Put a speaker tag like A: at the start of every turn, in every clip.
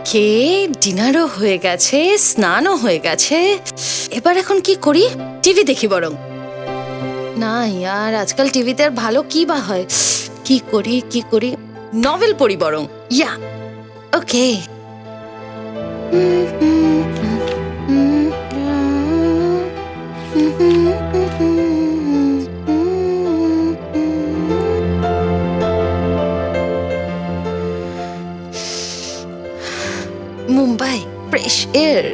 A: খেয়ে ডিনারও হয়ে গেছে, স্নানও হয়ে গেছে। এবার এখন কি করি? টিভি দেখি বরং। না ইয়ার, আজকাল টিভিতে আর ভালো কি বা হয়। কি করি নভেল পড়ি বরং। Yeah okay. Mumbai, fresh air.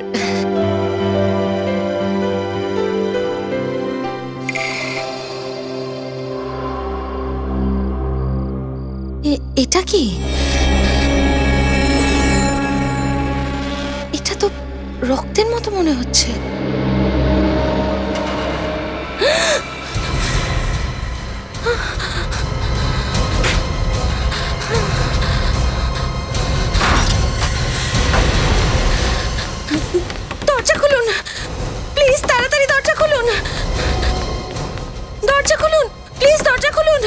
A: এটা কি? এটা তো রক্তের মতো মনে হচ্ছে। দরজা খুলুন প্লিজ, তাড়াতাড়ি দরজা খুলুন। দরজা খুলুন প্লিজ, দরজা খুলুন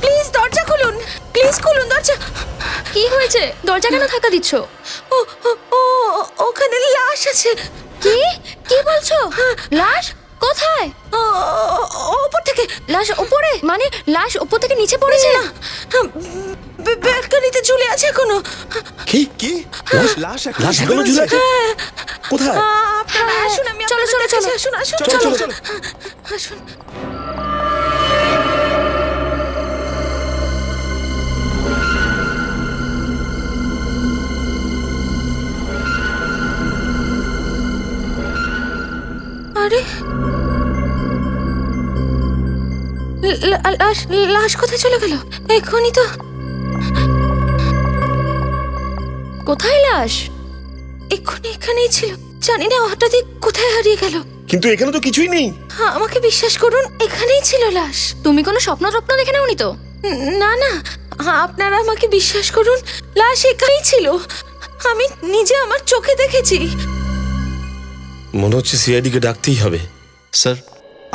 A: প্লিজ, দরজা খুলুন প্লিজ, খুলুন দরজা।
B: কি হয়েছে? দরজা কেন ধাক্কা দিচ্ছ?
A: ও ও ওখানে লাশ আছে।
B: কি কি বলছো? লাশ কোথায়?
A: ওপর থেকে।
B: লাশ উপরে? মানে লাশ উপর থেকে নিচে পড়েছে?
A: না, ব্যালকনিতে ঝুলে আছে এখনো।
C: কি কি লাশ এখনো ঝুলে আছে? কোথায়?
A: আপনারা আসুন, আমি
B: চলো,
A: আপনাদের
B: চলো,
A: কাছে।
B: চলো।
A: আসুন
C: চলো, চলো, চলো।
A: আসুন। আরে লাশ লাশ কোথায় চলে গেল? এখনই তো।
B: কোথায় লাশ?
A: এক্ষুনি এখানেই ছিল, জানি না হঠাৎই কোথায় হারিয়ে গেল।
C: কিন্তু এখানে তো কিছুই নেই।
A: আমাকে বিশ্বাস করুন, এখানেই ছিল লাশ।
B: তুমি কোনো স্বপ্ন দেখে নাওনি তো?
A: না না, আপনারা আমাকে বিশ্বাস করুন, লাশ এখানেই ছিল। আমি নিজে আমার চোখে দেখেছি।
C: মনে হচ্ছে সিআইডি কে ডাকতেই হবে।
D: স্যার,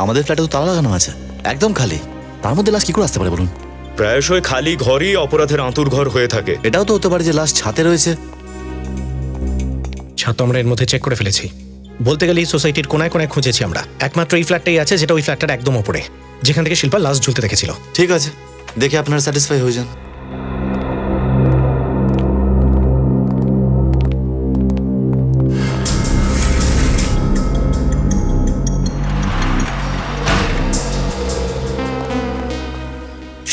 D: আমাদের ফ্ল্যাটে তো তালা লাগানো আছে, একদম খালি। তার মধ্যে লাশ কি করে আসতে পারে বলুন?
E: প্রায়শই খালি ঘরই অপরাধের আঁতুর ঘর হয়ে থাকে।
D: এটাও তো হতে পারে যে লাশ ছাতে রয়েছে।
F: ছাদ তো আমরা এর মধ্যে চেক করে ফেলেছি। বলতে গেলে এই সোসাইটির কোনায় কোনায় খুঁজেছি আমরা। একমাত্র এই ফ্ল্যাটটাই আছে যেটা ওই ফ্ল্যাটটার একদম ওপরে, যেখান থেকে শিল্পা লাশ ঝুলতে দেখেছিল।
D: ঠিক আছে, দেখে আপনারা স্যাটিসফাই হয়ে যান।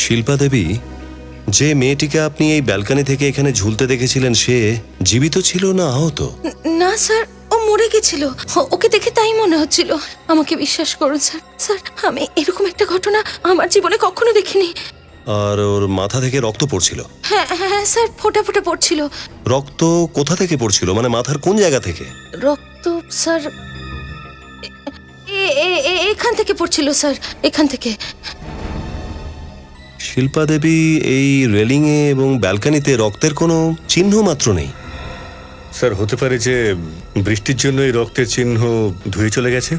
G: শিল্পা দেবী, যে মেয়েটিকে আপনি এই ব্যালকনি থেকে এখানে ঝুলতে দেখেছিলেন সে জীবিত ছিল না আহত?
A: না স্যার, ও মরে গেছিল। ওকে দেখে তাই মনে হচ্ছিল। আমাকে বিশ্বাস করুন স্যার। স্যার, আমি এরকম একটা ঘটনা আমার জীবনে কখনো দেখিনি।
G: আর ওর মাথা থেকে রক্ত পড়ছিল?
A: হ্যাঁ হ্যাঁ স্যার, ফোঁটা ফোঁটা পড়ছিল।
G: রক্ত কোথা থেকে পড়ছিল, মানে মাথার কোন জায়গা থেকে?
A: রক্ত স্যার এখান থেকে পড়ছিল স্যার, এখান থেকে।
G: শিল্পা দেবী, এই রেলিং এ এবং ব্যালকনিতে রক্তের কোনো চিহ্ন মাত্র নেই।
E: স্যার, হতে পারে যে বৃষ্টির জন্য এই রক্তের চিহ্ন ধুয়ে চলে গেছে।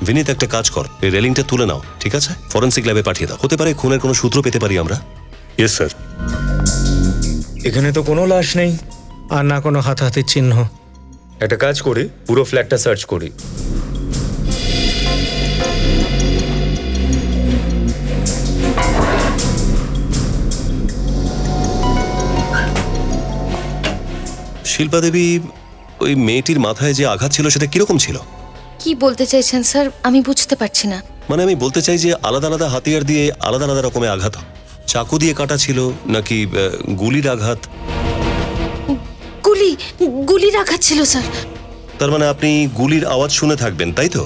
G: বিনীত, একটা কাজ কর, এই রেলিংটা তুলে নাও, ঠিক আছে? ফরেন্সিক ল্যাবে পাঠিয়ে দাও। হতে পারে খুনের কোনো সূত্র পেতে পারি আমরা।
E: Yes sir. এখানে তো কোনো লাশ নেই,
F: আর না কোনো হাতাহাতির চিহ্ন।
E: একটা কাজ করি, পুরো ফ্ল্যাটটা সার্চ করি।
G: শিল্পা দেবী, ওই মেয়েটির মাথায় যে আঘাত ছিল সেটা কিরকম ছিল?
A: কি বলতে চাইছেন স্যার, আমি বুঝতে পারছি না।
G: মানে আমি বলতে চাই যে আলাদা আলাদা হাতিয়ার দিয়ে আলাদা আলাদা রকমের আঘাত, চাকু দিয়ে কাটা ছিল নাকি গুলির আঘাত?
A: গুলির আঘাত ছিল স্যার।
G: তার মানে আপনি গুলির আওয়াজ শুনে থাকবেন, তাই তো?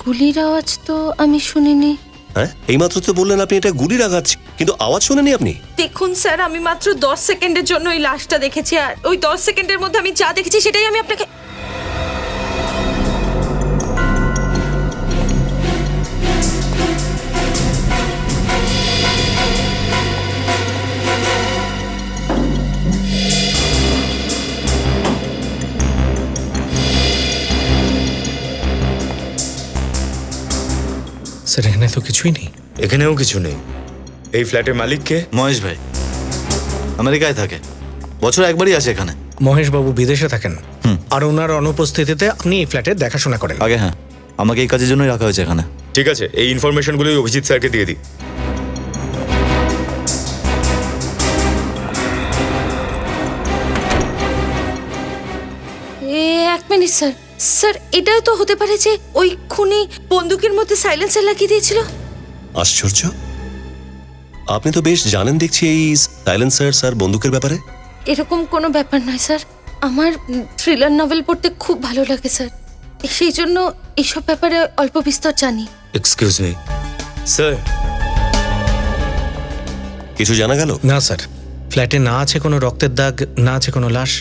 A: গুলির আওয়াজ তো আমি শুনিনি।
G: হ্যাঁ, এইমাত্র তো বললেন আপনি এটা গুলির আঘাত, কিন্তু আওয়াজ শুনেনি আপনি।
A: দেখুন স্যার, আমি মাত্র 10 সেকেন্ডের জন্য ওই লাশটা দেখেছি, আর ওই 10 সেকেন্ডের মধ্যে আমি যা দেখেছি সেটাই আমি আপনাকে।
F: স্যার, এখানে তো কিছুই নেই।
E: এখানেও কিছু নেই। এই ফ্ল্যাটের মালিক কে?
D: মহেশ ভাই। আমেরিকায় থাকে, বছর একবারই আসে এখানে।
F: মহেশবাবু বিদেশে থাকেন,
D: হুম।
F: আর ওনার অনুপস্থিতিতে আপনি এই ফ্ল্যাটের দেখাশোনা করেন।
D: আগে হ্যাঁ, আমাকে এই কাজের জন্যই রাখা হয়েছে এখানে।
H: ঠিক আছে, এই ইনফরমেশনগুলো অভিজিৎ স্যারকে দিয়ে দিই।
A: এক মিনিট স্যার, স্যার এটাও তো হতে পারে যে ওই খুনি বন্দুকের মধ্যে সাইলেন্সার লাগিয়ে দিয়েছিল।
G: আশ্চর্য, আপনি তো বেশ জানেন দেখছি এই সাইলেন্সার আর বন্দুকের ব্যাপারে।
A: এরকম কোনো ব্যাপার নয় স্যার, আমার থ্রিলার নভেল পড়তে খুব ভালো লাগে স্যার, সেই জন্য এইসব ব্যাপারে অল্প বিস্তর জানি।
H: Excuse me sir.
G: কিছু জানা গেল?
F: না স্যার, ফ্ল্যাটে না আছে কোনো রক্তের দাগ, না আছে কোনো লাশ।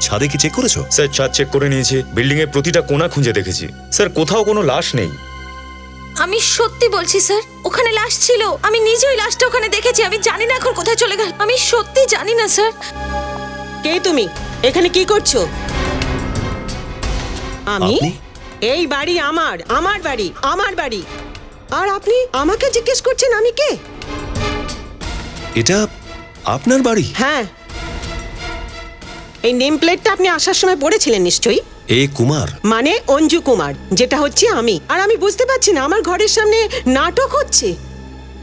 G: ছাদে কি চেক করেছো?
H: স্যার ছাদ চেক করে নিয়েছি, বিল্ডিং এর প্রতিটা কোণা খুঁজে দেখেছি স্যার, কোথাও কোনো লাশ নেই।
A: আমি সত্যি বলছি স্যার, ওখানে লাশ ছিল, আমি নিজেই লাশটা ওখানে দেখেছি। আমি জানি না এখন কোথায় চলে গেল, আমি সত্যি জানি না স্যার।
I: কে তুমি? এখানে কি করছো? আমি?
G: আপনি?
I: এই বাড়ি আমার, আমার বাড়ি, আমার বাড়ি। আর আপনি আমাকে জিজ্ঞেস করছেন আমি কে?
G: এটা আপনার বাড়ি?
I: হ্যাঁ। এই নেম প্লেটটা আপনি আসার সময় পড়েছিলেন নিশ্চয়ই।
G: এ কুমার?
I: মানে অঞ্জু কুমার, যেটা হচ্ছে আমি। আর আমি বুঝতে পারছি না আমার ঘরের সামনে নাটক হচ্ছে।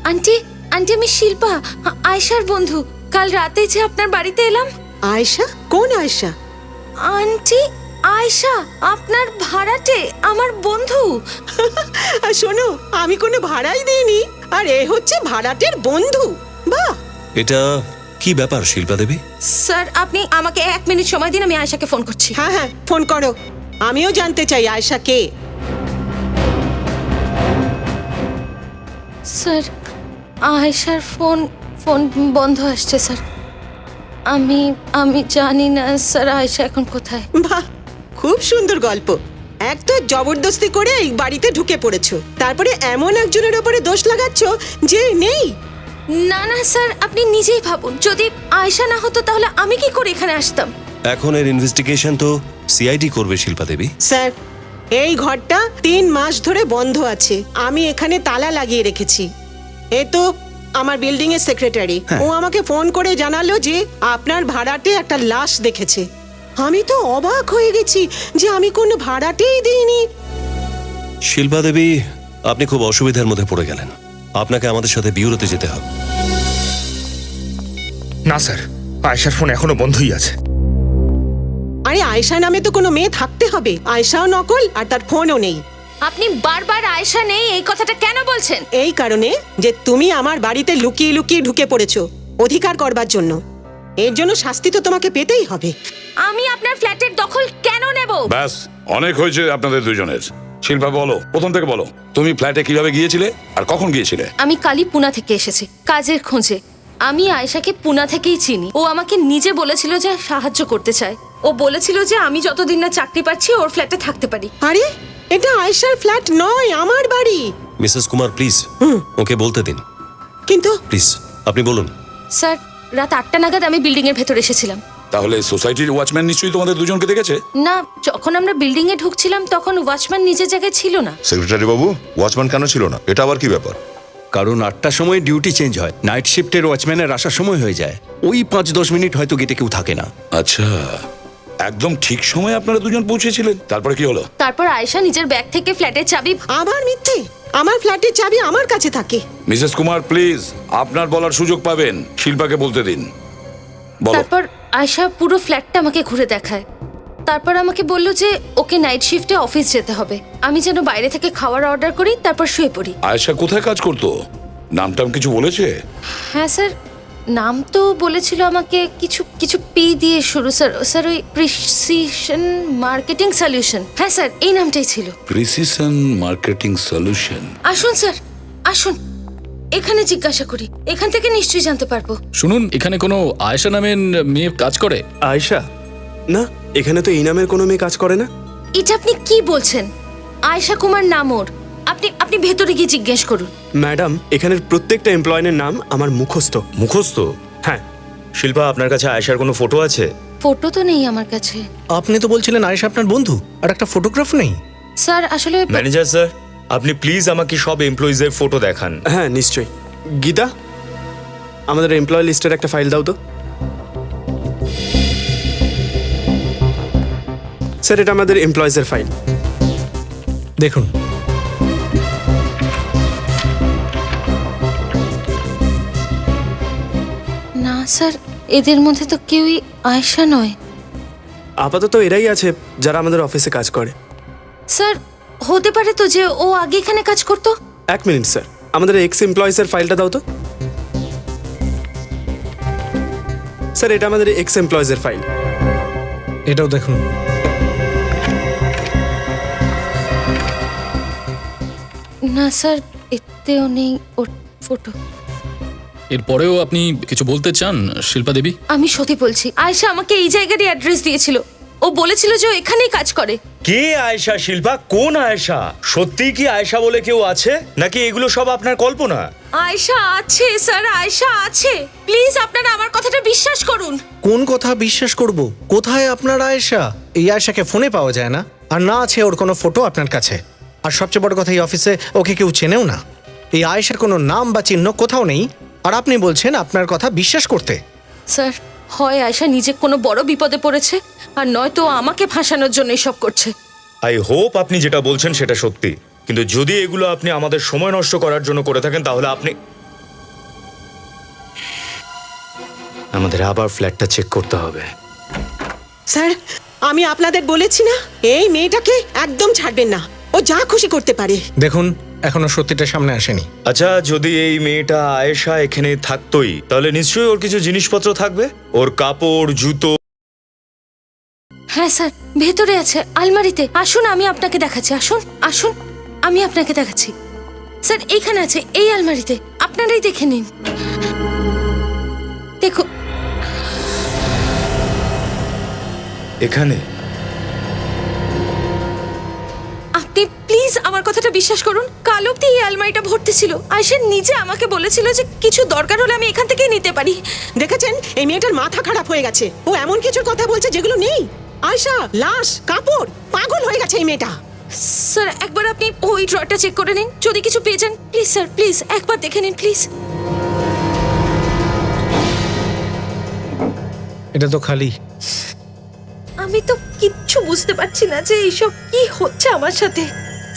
A: আন্টি, আন্টি আমি শিল্পা, আয়শার বন্ধু। কাল রাতে যে আপনার বাড়িতে এলাম।
I: আয়েশা? কোন আয়েশা?
A: আন্টি, আয়শা আপনার ভাড়াটে, আমার বন্ধু।
I: আর শোনো, আমি কোনো ভাড়াই দিইনি, আর এ হচ্ছে ভাড়াটের বন্ধু। বাহ!
G: এটা কি ব্যাপার শিল্পা দেবী?
A: স্যার আপনি আমাকে 1 মিনিট সময় দিন, আমি আয়শাকে ফোন করছি।
I: হ্যাঁ হ্যাঁ, ফোন করো। আমিও জানতে চাই আয়েশা কে।
A: স্যার আয়শার ফোন বন্ধ আসছে স্যার। আমি জানি না স্যার আয়শা এখন কোথায়।
I: বাহ, খুব সুন্দর গল্প। এক তো জবরদস্তি করে এই বাড়িতে ঢুকে পড়েছো, তারপরে এমন একজনের ওপরে দোষ লাগাচ্ছ যে নেই।
A: না না স্যার, আপনি নিজেই ভাবুন, যদি আয়শা না হতো তাহলে আমি কি করে এখানে আসতাম?
G: এখন এর ইনভেস্টিগেশন তো সিআইডি করবে শিল্পা দেবী।
I: স্যার, এই ঘরটা 3 মাস ধরে বন্ধ আছে, আমি এখানে তালা লাগিয়ে রেখেছি। এ তো আমার বিল্ডিং এর সেক্রেটারি, ও আমাকে ফোন করে জানালো যে আপনার ভাড়াটে একটা লাশ দেখেছে। আমি তো অবাক হয়ে গেছি যে আমি কোনো ভাড়াটেই দিইনি।
G: শিল্পা দেবী, আপনি খুব অসুবিধার মধ্যে পড়ে গেলেন, আপনাকে আমাদের সাথে বিউরোতে যেতে হবে।
H: না স্যার, আয়েশার ফোন এখনো বন্ধই আছে।
I: আরে আয়েশা নামে তো কোনো মেয়ে থাকতে হবে, আয়েশাও নকল আর তার ফোনও নেই।
A: আপনি বারবার আয়শা নেই এই কথাটা কেন বলছেন?
I: এই কারণে যে তুমি আমার বাড়িতে লুকিয়ে লুকিয়ে ঢুকে পড়েছো অধিকার করবার জন্য। এর জন্য শাস্তি তো তোমাকে পেতেই হবে।
A: আমি আপনার ফ্ল্যাটের দখল কেন নেব?
J: ব্যাস, অনেক হয়েছে আপনাদের দুজনের। শিল্পা বলো, প্রথম থেকে বলো, তুমি ফ্ল্যাটে কিভাবে গিয়েছিলে আর কখন গিয়েছিলে?
A: আমি কালই পুনা থেকে এসেছি কাজের খোঁজে। আমি আয়শাকে পুনা থেকেই চিনি। ও আমাকে নিজে বলেছিল যে সাহায্য করতে চায়। ও বলেছিল যে আমি যতদিন না চাকরি পাচ্ছি ওর ফ্ল্যাটে থাকতে পারি।
I: আরে এটা আয়েশার ফ্ল্যাট নয়, আমার বাড়ি।
G: মিসেস কুমার প্লিজ ওকে বলতে দিন,
I: কিন্তু
G: প্লিজ আপনি বলুন।
A: স্যার রাত 8টা নাগাদ আমি বিল্ডিং এর ভেতর এসেছিলাম।
J: তাহলে সোসাইটির ওয়াচম্যান নিশ্চয়ই তোমাদের দুজনকে দেখেছে?
A: না, যখন আমরা বিল্ডিং এ ঢুকছিলাম তখন ওয়াচম্যান নিজের জায়গায় ছিল না।
K: সেক্রেটারি বাবু, ওয়াচম্যান কেন ছিল না? এটা আবার কি ব্যাপার?
C: কারণ 8টার সময় ডিউটি চেঞ্জ হয়, নাইট শিফটের ওয়াচম্যানের আসার সময় হয়ে যায়। ওই 5-10 মিনিট হয়তো গেটে কেউ থাকে না।
J: আচ্ছা, একদম ঠিক সময় আপনারা দুজন পৌঁছেছিলেন। তারপরে কি হলো?
A: তারপর আয়শা নিজের ব্যাগ থেকে ফ্ল্যাটের চাবি।
I: আবার মিথ্যে? আমার ফ্ল্যাটের চাবি আমার কাছে থাকে।
J: মিসেস কুমার প্লিজ, আপনার বলার সুযোগ পাবেন, শিল্পাকে বলতে দিন। বলো।
A: তারপর আয়শা পুরো ফ্ল্যাটটা আমাকে ঘুরে দেখায়। তারপর আমাকে বলল যে ওকে নাইট শিফটে অফিস যেতে হবে, আমি যেন বাইরে থেকে খাবার অর্ডার করি, তারপর শুয়ে পড়ি।
J: আয়েশা কোথায় কাজ করতো? নামটাম কিছু বলেছে?
A: হ্যাঁ স্যার, নাম তো বলেছিল আমাকে, কিছু পি দিয়ে শুরু। স্যার ওই প্রিসিশন মার্কেটিং সলিউশন। হ্যাঁ স্যার, এই নামটাই ছিল।
J: Precision marketing solution.
A: আসুন স্যার, আসুন এখানে জিজ্ঞাসা করি, এখান থেকে নিশ্চয়ই জানতে পারবো।
L: শুনুন, এখানে কোনো আয়েশা নামের মেয়ে কাজ করে?
C: আয়েশা? না, এখানে তো এই নামের কোনো মেয়ে কাজ করে না।
A: এটা আপনি কি বলছেন? আয়েশা কুমার নাম ওর। আপনি ভেতরে গিয়ে জিজ্ঞেস করুন।
C: ম্যাডাম, এখানের প্রত্যেকটা এমপ্লয়ের নাম আমার মুখস্থ।
H: মুখস্থ?
C: হ্যাঁ।
H: শিল্পা, আপনার কাছে আয়েশার কোনো ফটো আছে?
A: ফটো তো নেই আমার কাছে।
F: আপনি তো বলছিলেন আয়েশা আপনার বন্ধু, আর একটা ফটোগ্রাফ নেই?
A: স্যার আসলে
H: ম্যানেজার স্যার, আপনি প্লিজ আমাকে সব এমপ্লয়িজের ফটো দেখান।
C: হ্যাঁ নিশ্চয়ই। গীতা,
M: আমাদের এমপ্লয় লিস্টের একটা ফাইল দাও তো। স্যার, এটা আমাদের এমপ্লয়িজের ফাইল।
F: দেখুন,
A: না স্যার, এদের মধ্যে তো কেউই আয়েশা নয়।
M: আপাতত এরাই আছে যারা আমাদের অফিসে কাজ করে।
A: স্যার, হতে পারে তো যে ও আগে এখানে কাজ করতো।
M: 1 মিনিট স্যার, আমাদের এক্স এমপ্লয়িজের ফাইলটা দাও তো। স্যার, এটা আমাদের এক্স এমপ্লয়িজের ফাইল।
F: এটাও দেখুন।
A: না স্যার, এতেও নেই ওর ফটো।
L: এরপরেও আপনি কিছু বলতে চান শিল্পা দেবী?
A: আমি সত্যি বলছি, আয়েশা আমাকে এই জায়গারই অ্যাড্রেস দিয়েছিল। ও বলেছিল যে ও এখানেই কাজ করে।
H: কে আয়েশা শিল্পা? কোন আয়েশা? সত্যিই কি আয়েশা বলে কেউ আছে, নাকি এগুলো সব আপনার কল্পনা?
A: আয়েশা আছে স্যার, আয়েশা আছে। প্লিজ আপনারা আমার কথাটা বিশ্বাস করুন।
F: কোন কথা বিশ্বাস করব? কোথায় আপনার আয়েশা? এই আয়েশাকে ফোনে পাওয়া যায় না, আর না আছে ওর কোনো ফটো আপনার কাছে। আর সবচেয়ে বড় কথা, এই অফিসে ওকে কেউ চেনেও না। এই আয়েশার কোনো নাম বা চিহ্ন কোথাও নেই, আর আপনি বলছেন আপনার কথা বিশ্বাস করতে।
A: স্যার, হয় আয়েশা নিজে কোনো বড় বিপদে পড়েছে, আর নয়তো আমাকে ফাঁসানোর জন্য এসব করছে।
H: আই হোপ আপনি যেটা বলছেন সেটা সত্যি, কিন্তু যদি এগুলো আপনি আমাদের সময় নষ্ট করার জন্য করে থাকেন, তাহলে আপনি আমাদের আবার ফ্ল্যাটটা চেক করতে হবে।
I: স্যার, আমি আপনাদের বলেছি না, এই মেয়েটাকে একদম ছাড়বেন না। ও যা খুশি করতে পারে।
F: দেখুন, এখনো সত্যিটা সামনে আসেনি।
H: আচ্ছা, যদি এই মেয়েটা আয়েশা এখানে থাকতোই, তাহলে নিশ্চয়ই ওর কিছু জিনিসপত্র থাকবে, ওর কাপড়, জুতো।
A: হ্যাঁ স্যার, ভেতরে আছে আলমারিতে। আসুন, আমি আপনাকে দেখাচ্ছি। আসুন আসুন, আমি আপনাকে দেখাচ্ছি। স্যার, এইখানে আছে, এই আলমারিতে। আপনারাই দেখে নিন। দেখুন,
H: এখানে
A: আপনি প্লিজ আমার কথাটা বিশ্বাস করুন। কাল অব্দি এই আলমারিটা ভর্তি ছিল। আয়েশা নিজে আমাকে বলেছিল যে কিছু দরকার হলে আমি এখান থেকেই নিতে পারি।
I: দেখেছেন, এই মেয়েটার মাথা খারাপ হয়ে গেছে। ও এমন কিছুর কথা বলছে যেগুলো নেই। আয়শা, লাশ, কাপড়, পাগল হয়ে গেছে এই মেয়েটা।
A: স্যার, একবার আপনি ওই ড্রয়ারটা চেক করে নিন। যদি কিছু পেয়ে যান, প্লিজ স্যার, প্লিজ একবার দেখে নিন প্লিজ।
F: এটা তো খালি।
A: আমি তো কিচ্ছু বুঝতে পারছি না যে এইসব কি হচ্ছে আমার সাথে।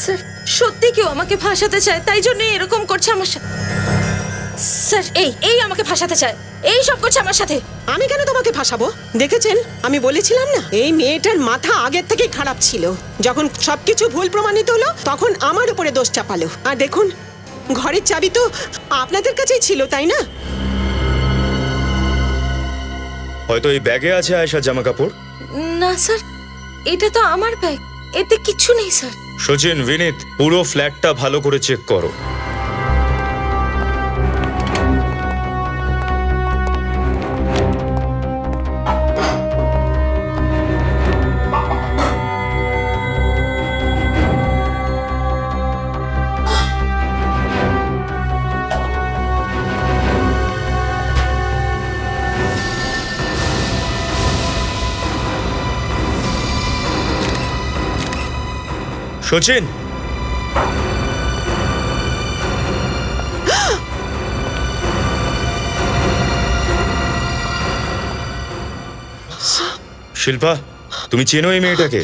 A: স্যার, সত্যি কেউ আমাকে ফাঁসাতে চায়, তাই জন্য এরকম করছে আমার সাথে। স্যার, এই আমাকে ফাঁসাতে চায়, এই সব করছে আমার সাথে।
I: আমি কেন তোমাকে ফাঁসাবো? দেখেছেন, আমি বলেছিলাম না, এই মেয়েটার মাথা আগের থেকে খারাপ ছিল। যখন সবকিছু ভুল প্রমাণিত হলো, তখন আমার উপরে দোষ চাপালো। আর দেখুন, ঘরের চাবি তো আপনাদের কাছেই ছিল, তাই না?
H: হয়তো এই ব্যাগে আছে আয়েশার জামা কাপড়।
A: না স্যার, এটা তো আমার ব্যাগ, এতে কিচ্ছু নেই স্যার।
H: সচিন, বিনীত, পুরো ফ্ল্যাটটা ভালো করে চেক করো। সচিন, শিল্পা, তুমি চেনো এই মেয়েটাকে?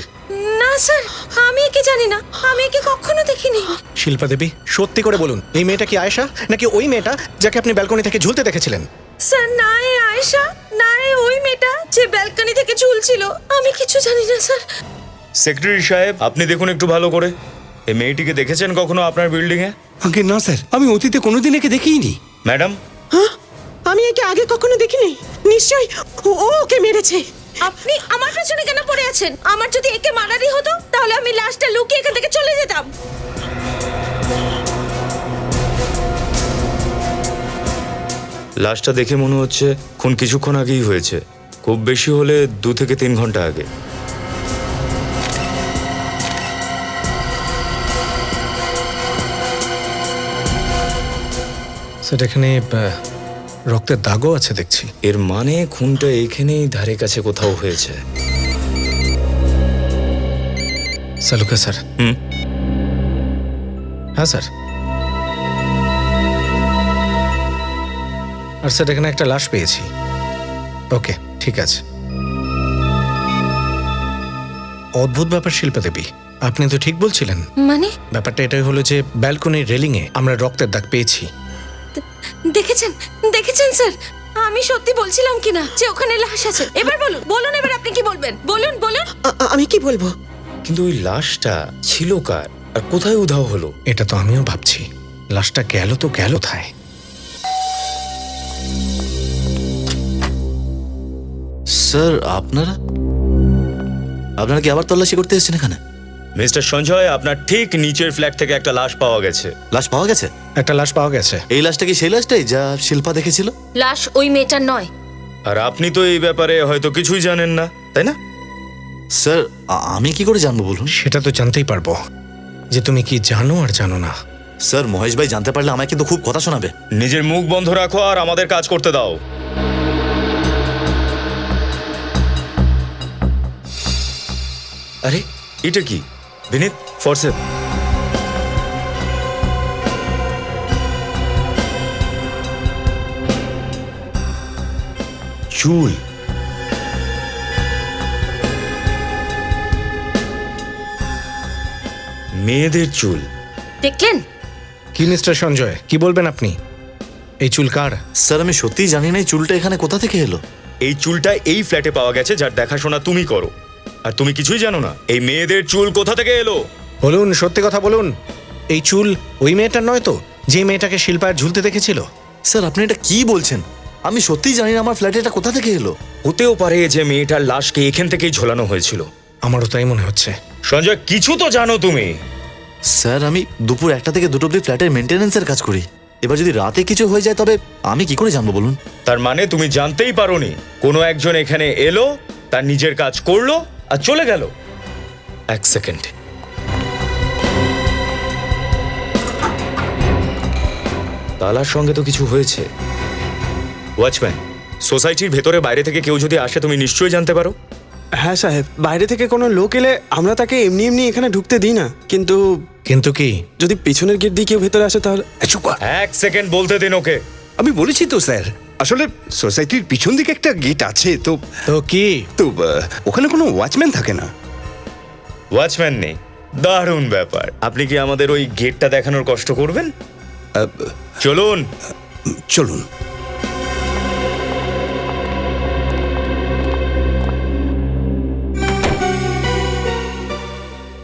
A: না স্যার, আমি একে জানি না, আমি একে কখনো দেখিনি।
F: শিল্পা দেবী, সত্যি করে বলুন, এই মেয়েটা কি আয়েশা, নাকি ওই মেয়েটা যাকে আপনি ব্যালকনি থেকে ঝুলতে দেখেছিলেন?
A: স্যার, না এই আয়েশা, না এই ওই মেয়েটা যে ব্যালকনি থেকে ঝুলছিল। আমি কিছু জানি না স্যার।
H: সেক্রেটারি সাহেব, আপনি দেখুন একটু ভালো করে। এই মেয়েটিকে দেখেছেন কখনো আপনার বিল্ডিং এ?
C: আগে না স্যার, আমি অতীতে কোনোদিন একে দেখিনি।
H: ম্যাডাম,
I: আমি একে আগে কখনো দেখিনি। নিশ্চয়ই ও ওকে মেরেছে।
A: আপনি আমার পেছনে কেন পড়ে আছেন? আমার যদি একে মারারই হতো, তাহলে আমি লাশটা লুকিয়ে এখান থেকে চলে যেতাম।
H: লাশটা দেখে মনে হচ্ছে খুন কিছুক্ষণ আগেই হয়েছে, খুব বেশি হলে 2 থেকে 3 ঘন্টা আগে।
F: স্যার, এখানে রক্তের দাগও আছে দেখছি।
H: এর মানে খুনটা এখানেই ধারে কাছে কোথাও হয়েছে।
F: সালুকা স্যার। হ্যাঁ স্যার, আর স্যার এখানে একটা লাশ পেয়েছি। ওকে, ঠিক আছে। অদ্ভুত ব্যাপার শিল্পা দেবী, আপনি তো ঠিক বলছিলেন।
A: মানে
F: ব্যাপারটা এটাই হলো যে ব্যালকনির রেলিংয়ে আমরা রক্তের দাগ পেয়েছি।
A: দেখেছেন দেখেছেন স্যার, আমি সত্যি বলছিলাম কিনা যে ওখানে লাশ আছে। এবার বলুন বলুন, এবার আপনি কি বলবেন? বলুন বলুন।
I: আমি কি বলবো?
H: কিন্তু ওই লাশটা ছিল কার আর কোথায় উধাও হলো?
F: এটা তো আমিও ভাবছি, লাশটা গেল তো গেল কোথায়?
D: স্যার আপনারা কি আবার তল্লাশি করতে এসেছেন এখানে?
H: মিস্টার সঞ্জয়, আপনার ঠিক নিচের ফ্ল্যাট থেকে একটা লাশ পাওয়া গেছে।
D: লাশ পাওয়া গেছে?
F: একটা লাশ পাওয়া গেছে।
D: এই লাশটা কি সেই লাশটাই যা শিল্পা দেখেছিল?
A: লাশ ওই মেয়েটার নয়।
H: আর আপনি তো এই ব্যাপারে হয়তো কিছুই জানেন না, তাই না?
D: স্যার আমি কি করে জানবো বলুন?
F: সেটা তো জানতেই পারবো যে তুমি কি জানো আর জানো না।
D: স্যার মহেশ ভাই জানতে পারলে আমায় কিন্তু খুব কথা শোনাবে।
H: নিজের মুখ বন্ধ রাখো আর আমাদের কাজ করতে দাও। আরে এটা কি বিনীত? ফরসেপ। চুল। মেয়েদের চুল।
A: দেখলেন?
F: কি মিস্টার সঞ্জয়, কি বলবেন আপনি? এই চুল কার?
D: স্যার আমি সত্যিই জানি না এই চুলটা এখানে কোথা থেকে এলো।
H: এই চুলটা এই ফ্ল্যাটে পাওয়া গেছে, যার দেখাশোনা তুমি করো। আর তুমি কিছুই জানো না এই মেয়েদের চুল কোথা থেকে এলো?
F: বলুন, সত্যি কথা বলুন। এই চুল ওই মেয়েটার নয় তো, যে মেয়েটাকে শিল্পার ঝুলতে দেখেছিল?
D: স্যার আপনি এটা কি বলছেন? আমি সত্যিই জানি না আমার ফ্ল্যাটে এটা কোথা থেকে এলো।
H: হতেও পারে যে মেয়েটার লাশকে এখান থেকেই ঝোলানো হয়েছিল।
F: আমারও তাই মনে হচ্ছে।
H: সঞ্জয়, কিছু তো জানো তুমি।
D: স্যার আমি দুপুর 1টা থেকে 2টো অবধি ফ্ল্যাটের মেনটেন্যান্সের কাজ করি। এবার যদি রাতে কিছু হয়ে যায় তবে আমি কি করে জানবো বলুন?
H: তার মানে তুমি জানতেই পারোনি কোনো একজন এখানে এলো, তার নিজের কাজ করলো আর চলে গেল। এক সেকেন্ড, তালার সঙ্গে তো কিছু হয়েছে। ওয়াচম্যান, সোসাইটির ভেতরে বাইরে থেকে কেউ যদি আসে তুমি নিশ্চয়ই জানতে পারো।
M: হ্যাঁ সাহেব, বাইরে থেকে কোনো লোক এলে আমরা তাকে এমনি এমনি এখানে ঢুকতে দিই না। কিন্তু
F: কিন্তু কি?
M: যদি পিছনের গেট দিয়ে কেউ ভেতরে আসে তাহলে।
H: এক সেকেন্ড বলতে দিন ওকে।
C: আমি বলেছি তো স্যার, আসলে সোসাইটির পিছন দিকে একটা গেট আছে তো।
F: তো কি?
C: তো ওখানে কোনো ওয়াচম্যান থাকে না।
H: ওয়াচম্যান নেই? দারুণ ব্যাপার। আপনি কি আমাদের ওই গেটটা দেখানোর কষ্ট করবেন? চলুন
C: চলুন।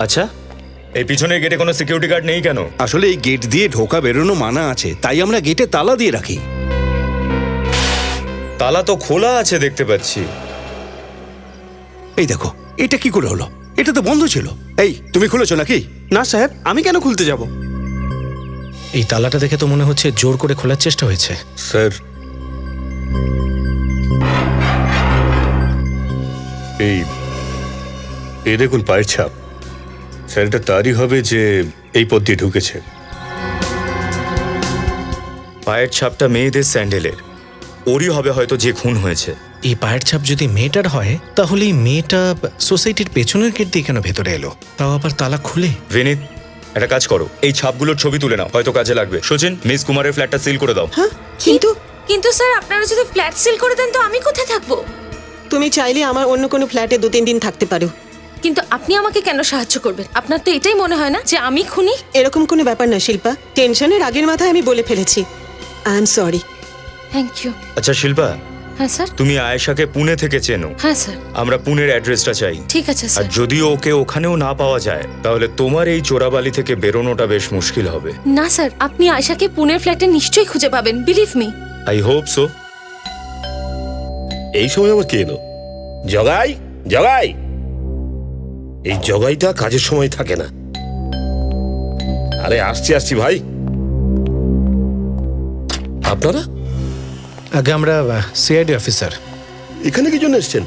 H: আচ্ছা, এই পিছনের গেটে কোনো সিকিউরিটি গার্ড নেই কেন?
C: আসলে এই গেট দিয়ে ঢোকা বেরোনো মানা আছে, তাই আমরা গেটে তালা দিয়ে রাখি।
H: তালা তো খোলা আছে দেখতে পাচ্ছি।
C: এই দেখো, এটা কি করে হলো? এটা তো বন্ধ ছিল। এই তুমি খুলেছো নাকি?
M: না সাহেব, আমি কেন খুলতে যাব?
F: এই তালাটা দেখে তো মনে হচ্ছে জোর করে খোলার চেষ্টা হয়েছে।
E: স্যার এই দেখুন পায়ের ছাপ। স্যার এটা তারই হবে যে এই পথ দিয়ে ঢুকেছে।
H: পায়ের ছাপটা মেয়েদের স্যান্ডেলের, ওরই হবে হয়তো যে খুন হয়েছে।
F: এই পায়ের ছাপ যদি মেয়েটার হয় তাহলে এই মেয়েটা সোসাইটির পেছনের গেট দিয়ে কেন ভেতরে এলো, তাও আবার তালা খুলে?
H: বিনীত, একটা কাজ করো, এই ছাপগুলোর ছবি তুলে নাও, হয়তো কাজে লাগবে। সচিন, মিস কুমারের ফ্ল্যাটটা সিল করে দাও।
A: কিন্তু স্যার, আপনারা যদি ফ্ল্যাট সিল করে দেন তো আমি কোথায় থাকবো?
I: তুমি চাইলে আমার অন্য কোনো ফ্ল্যাটে 2-3 দিন থাকতে পারো।
A: কিন্তু আপনি আমাকে কেন সাহায্য করবেন? আপনার তো এটাই মনে হয় না যে আমি খুনি?
I: এরকম কোনো ব্যাপার না শিল্পা, টেনশনের আগের মাথায় আমি বলে ফেলেছি। I am sorry.
A: Thank you.
H: আচ্ছা শিল্পা,
A: হ্যাঁ স্যার।
H: তুমি আয়েশাকে পুনে থেকে চেনো?
A: হ্যাঁ স্যার।
H: আমরা পুনের অ্যাড্রেসটা চাই।
A: ঠিক আছে
H: আর
A: স্যার।
H: যদি ওকে ওখানেও না পাওয়া যায় তাহলে তোমার এই চোরাবালি থেকে বেরোনোটা বেশ মুশকিল হবে।
A: না স্যার, আপনি আয়শাকে পুনের ফ্ল্যাটে নিশ্চয়ই খুঁজে পাবেন, believe me.
H: I hope so.
N: এই সময় আবার কে এলো? জগাই, জগাই। এই জগাইটা কাজের সময় থাকে না। আরে আসছি আসছি ভাই। আপনারা?
F: আগে আমরা সিআইডি অফিসার।
N: এখানে কি জন্য এসেছেন?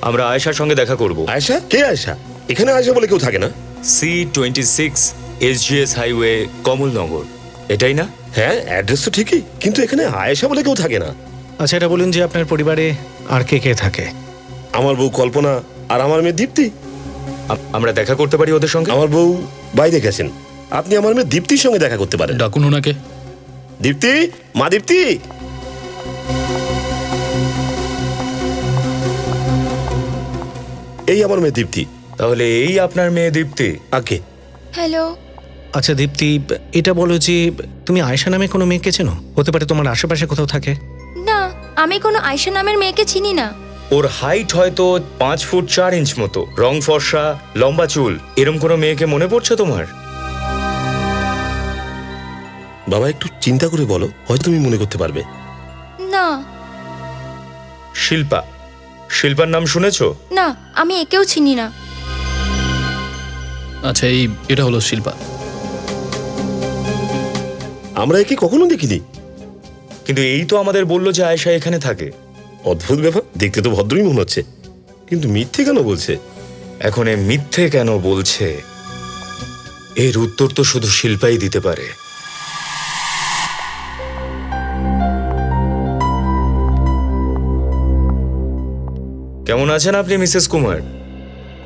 H: আমরা আয়েশার সঙ্গে দেখা করব।
N: আয়েশা? কে আয়েশা? এখানে আয়েশা বলে কেউ থাকে না।
H: C26 SGS হাইওয়ে, কমলনগর, এটাই না?
N: হ্যাঁ, অ্যাড্রেস তো ঠিকই, কিন্তু এখানে আয়েশা বলে কেউ থাকে না।
F: আচ্ছা এটা বলুন যে আপনার পরিবারে আর কে কে থাকে?
N: আমার বউ কল্পনা আর আমার মেয়ে দীপ্তি।
H: আমরা দেখা করতে পারি ওদের সঙ্গে?
N: আমার বউ বাইরে গেছেন, আপনি আমার মেয়ে দীপ্তির সঙ্গে দেখা করতে পারেন।
L: ডাকুন ওনাকে।
N: দীপ্তি, মা দীপ্তি। এই আমার মেয়ে দীপ্তি।
H: তাহলে এই আপনার মেয়ে দীপ্তি?
N: আগে
B: হ্যালো।
F: আচ্ছা দীপ্তি, এটা বলো যে তুমি আয়েশা নামে কোনো মেয়েকে চেনো? হতে পারে তোমার আশেপাশে কোথাও থাকে।
B: না, আমি কোনো আয়শা নামের মেয়েকে চিনি না।
H: ওর হাইট হয়তো 5 ফুট 4 ইঞ্চ মতো, রং ফর্সা, লম্বা চুল, এরম কোনো মেয়েকে মনে পড়ছে তোমার?
N: বাবা একটু চিন্তা করে বলো, হয়তো তুমি মনে করতে পারবে।
B: না।
H: শিল্পা, শিল্পার নাম শুনেছো?
B: না, আমি একেও চিনি না।
L: আচ্ছা, এটা হলো শিল্পা।
N: আমরা একে কখনো দেখিনি।
H: কিন্তু এই তো আমাদের বললো যে আয়েশা এখানে থাকে।
N: অদ্ভুত ব্যাপার, দেখতে তো ভদ্রই মনে হচ্ছে, কিন্তু মিথ্যে কেন বলছে?
H: এখন এ মিথ্যে কেন বলছে এর উত্তর তো শুধু শিল্পাই দিতে পারে। কেমন আছেন আপনি মিসেস কুমার?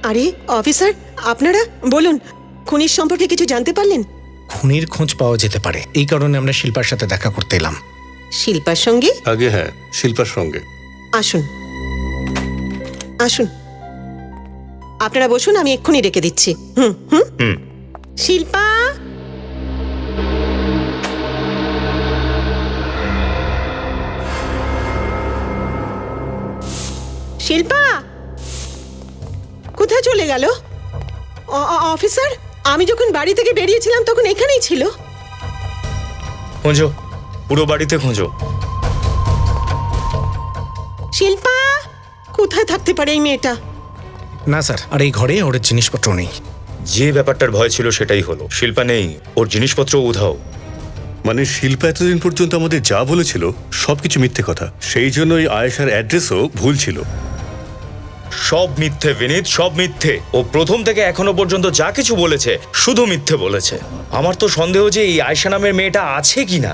I: আরে অফিসার, আপনারা বলুন, খুনির সম্পর্কে কিছু জানতে পারলেন?
F: খুনির খোঁজ পাওয়া যেতে পারে, এই কারণে আমরা শিল্পার সাথে দেখা করতে এলাম।
I: শিল্পার সঙ্গে?
E: আগে হ্যাঁ, শিল্পার সঙ্গে।
I: আসুন আসুন, আপনারা বসুন, আমি এক্ষুনি রেখে দিচ্ছি। হুম হুম
H: হুম।
I: শিল্পা, শিল্পা কোথায় চলে গেল? অফিসার, আমি যখন বাড়ি থেকে বেরিয়েছিলাম তখন এখানেই ছিল।
H: খোঁজো, পুরো বাড়িতে খোঁজো।
I: শিল্পা কোথায় থাকতে পারে এই মেয়েটা?
F: না স্যার, আর এই ঘরে ওর জিনিসপত্র নেই।
H: যে ব্যাপারটার ভয় ছিল সেটাই হলো, শিল্পা নেই, ওর জিনিসপত্র উধাও।
E: মানে শিল্পা এতদিন পর্যন্ত আমাদের যা বলেছিল সবকিছু মিথ্যে কথা, সেই জন্য ওই আয়েশার অ্যাড্রেসও ভুল ছিল।
H: সব মিথ্যে বিনীত, সব মিথ্যে। ও প্রথম থেকে এখনো পর্যন্ত যা কিছু বলেছে শুধু মিথ্যে বলেছে। আমার তো সন্দেহ যে এই আয়েশা নামের মেয়েটা আছে কিনা।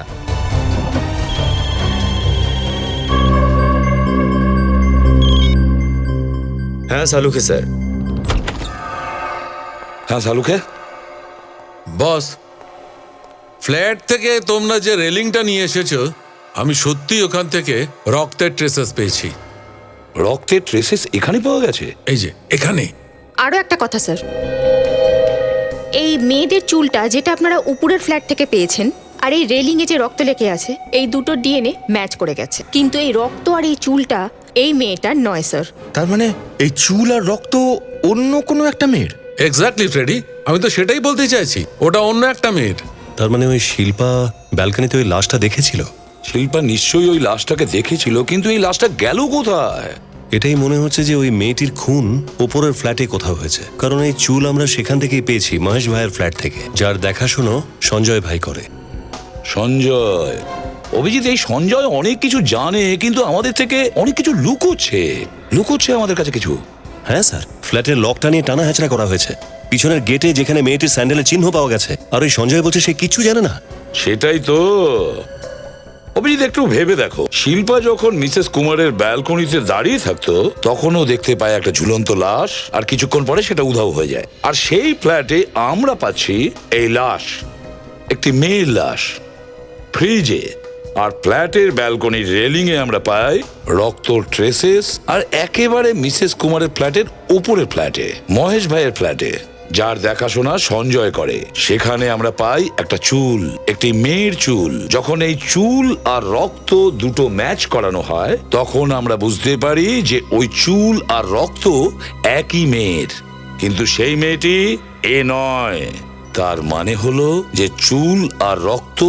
H: হ্যাঁ সালুকে স্যার।
J: হ্যাঁ সালুকে।
O: বস, ফ্ল্যাট থেকে তোমরা যে রেলিংটা নিয়ে এসেছো, আমি সত্যি ওখান থেকে রক্তের ট্রেসেস পেয়েছি।
J: রক্তের ট্রেসেস এখানে পাওয়া গেছে?
O: এই যে এখানে।
P: আরো একটা কথা স্যার, এই মেয়েদের চুলটা যেটা আপনারা উপরের ফ্ল্যাট থেকে পেয়েছেন আর এই রেলিং এ যে রক্ত লেগে আছে, এই দুটো ডিএনএ ম্যাচ করে গেছে, কিন্তু এই রক্ত আর এই চুলটা এই মেয়েটার নয় স্যার।
H: তার মানে এই চুল আর রক্ত অন্য কোনো একটা মেয়ের?
O: এক্স্যাক্টলি ফ্রেডি, আমি তো সেটাই বলতে চাইছি, ওটা অন্য একটা মেয়ের।
G: তার মানে ওই শিল্পা ব্যালকনিতে ওই লাশটা দেখেছিল?
J: শিল্পা নিশ্চয়ই ওই লাশটাকে দেখেছিল, কিন্তু এই লাশটা গেল কোথায়?
G: এটাই মনে হচ্ছে যে ওই মেয়েটির খুন ওপরের ফ্ল্যাটে কোথাও হয়েছে, কারণ এই চুল আমরা সেখান থেকেই পেয়েছি, মহেশ ভাইয়ের ফ্ল্যাট থেকে, যার দেখাশুনো সঞ্জয় ভাই করে।
J: সঞ্জয়? অভিজিৎ, এই সঞ্জয় অনেক কিছু জানে, কিন্তু আমাদের থেকে অনেক কিছু লুকোচ্ছে আমাদের কাছে কিছু।
G: হ্যাঁ স্যার, ফ্ল্যাটের লকটা নিয়ে টানা হ্যাচড়া করা হয়েছে, পিছনের গেটে যেখানে মেয়েটির স্যান্ডেলের চিহ্ন পাওয়া গেছে, আর ওই সঞ্জয় বলছে সে কিছু জানে না।
J: সেটাই তো অভিজিৎ, একটু ভেবে দেখো, শিল্পা যখন মিসেস কুমারের ব্যালকনিতে দাঁড়িয়ে থাকতো তখনও দেখতে পায় একটা ঝুলন্ত লাশ, আর কিছুক্ষণ পরে সেটা উধাও হয়ে যায়। আর সেই ফ্ল্যাটে আমরা পাচ্ছি এই লাশ, একটি মেয়ের লাশ, ফ্রিজে। আর ফ্ল্যাটের ব্যালকনির রেলিং এ আমরা পাই রক্তর ট্রেসেস, আর একেবারে মিসেস কুমারের ফ্ল্যাটের উপরের ফ্ল্যাটে, মহেশ ভাইয়ের ফ্ল্যাটে, যার দেখাশোনা সঞ্জয় করে, সেখানে আমরা পাই একটা চুল, একটি মেয়ের চুল। যখন এই চুল আর রক্ত দুটো ম্যাচ করানো হয় তখন আমরা বুঝতে পারি যে ওই চুল আর রক্ত একই মেয়ের, কিন্তু সেই মেয়েটি এ নয়। তার মানে হলো যে চুল আর রক্ত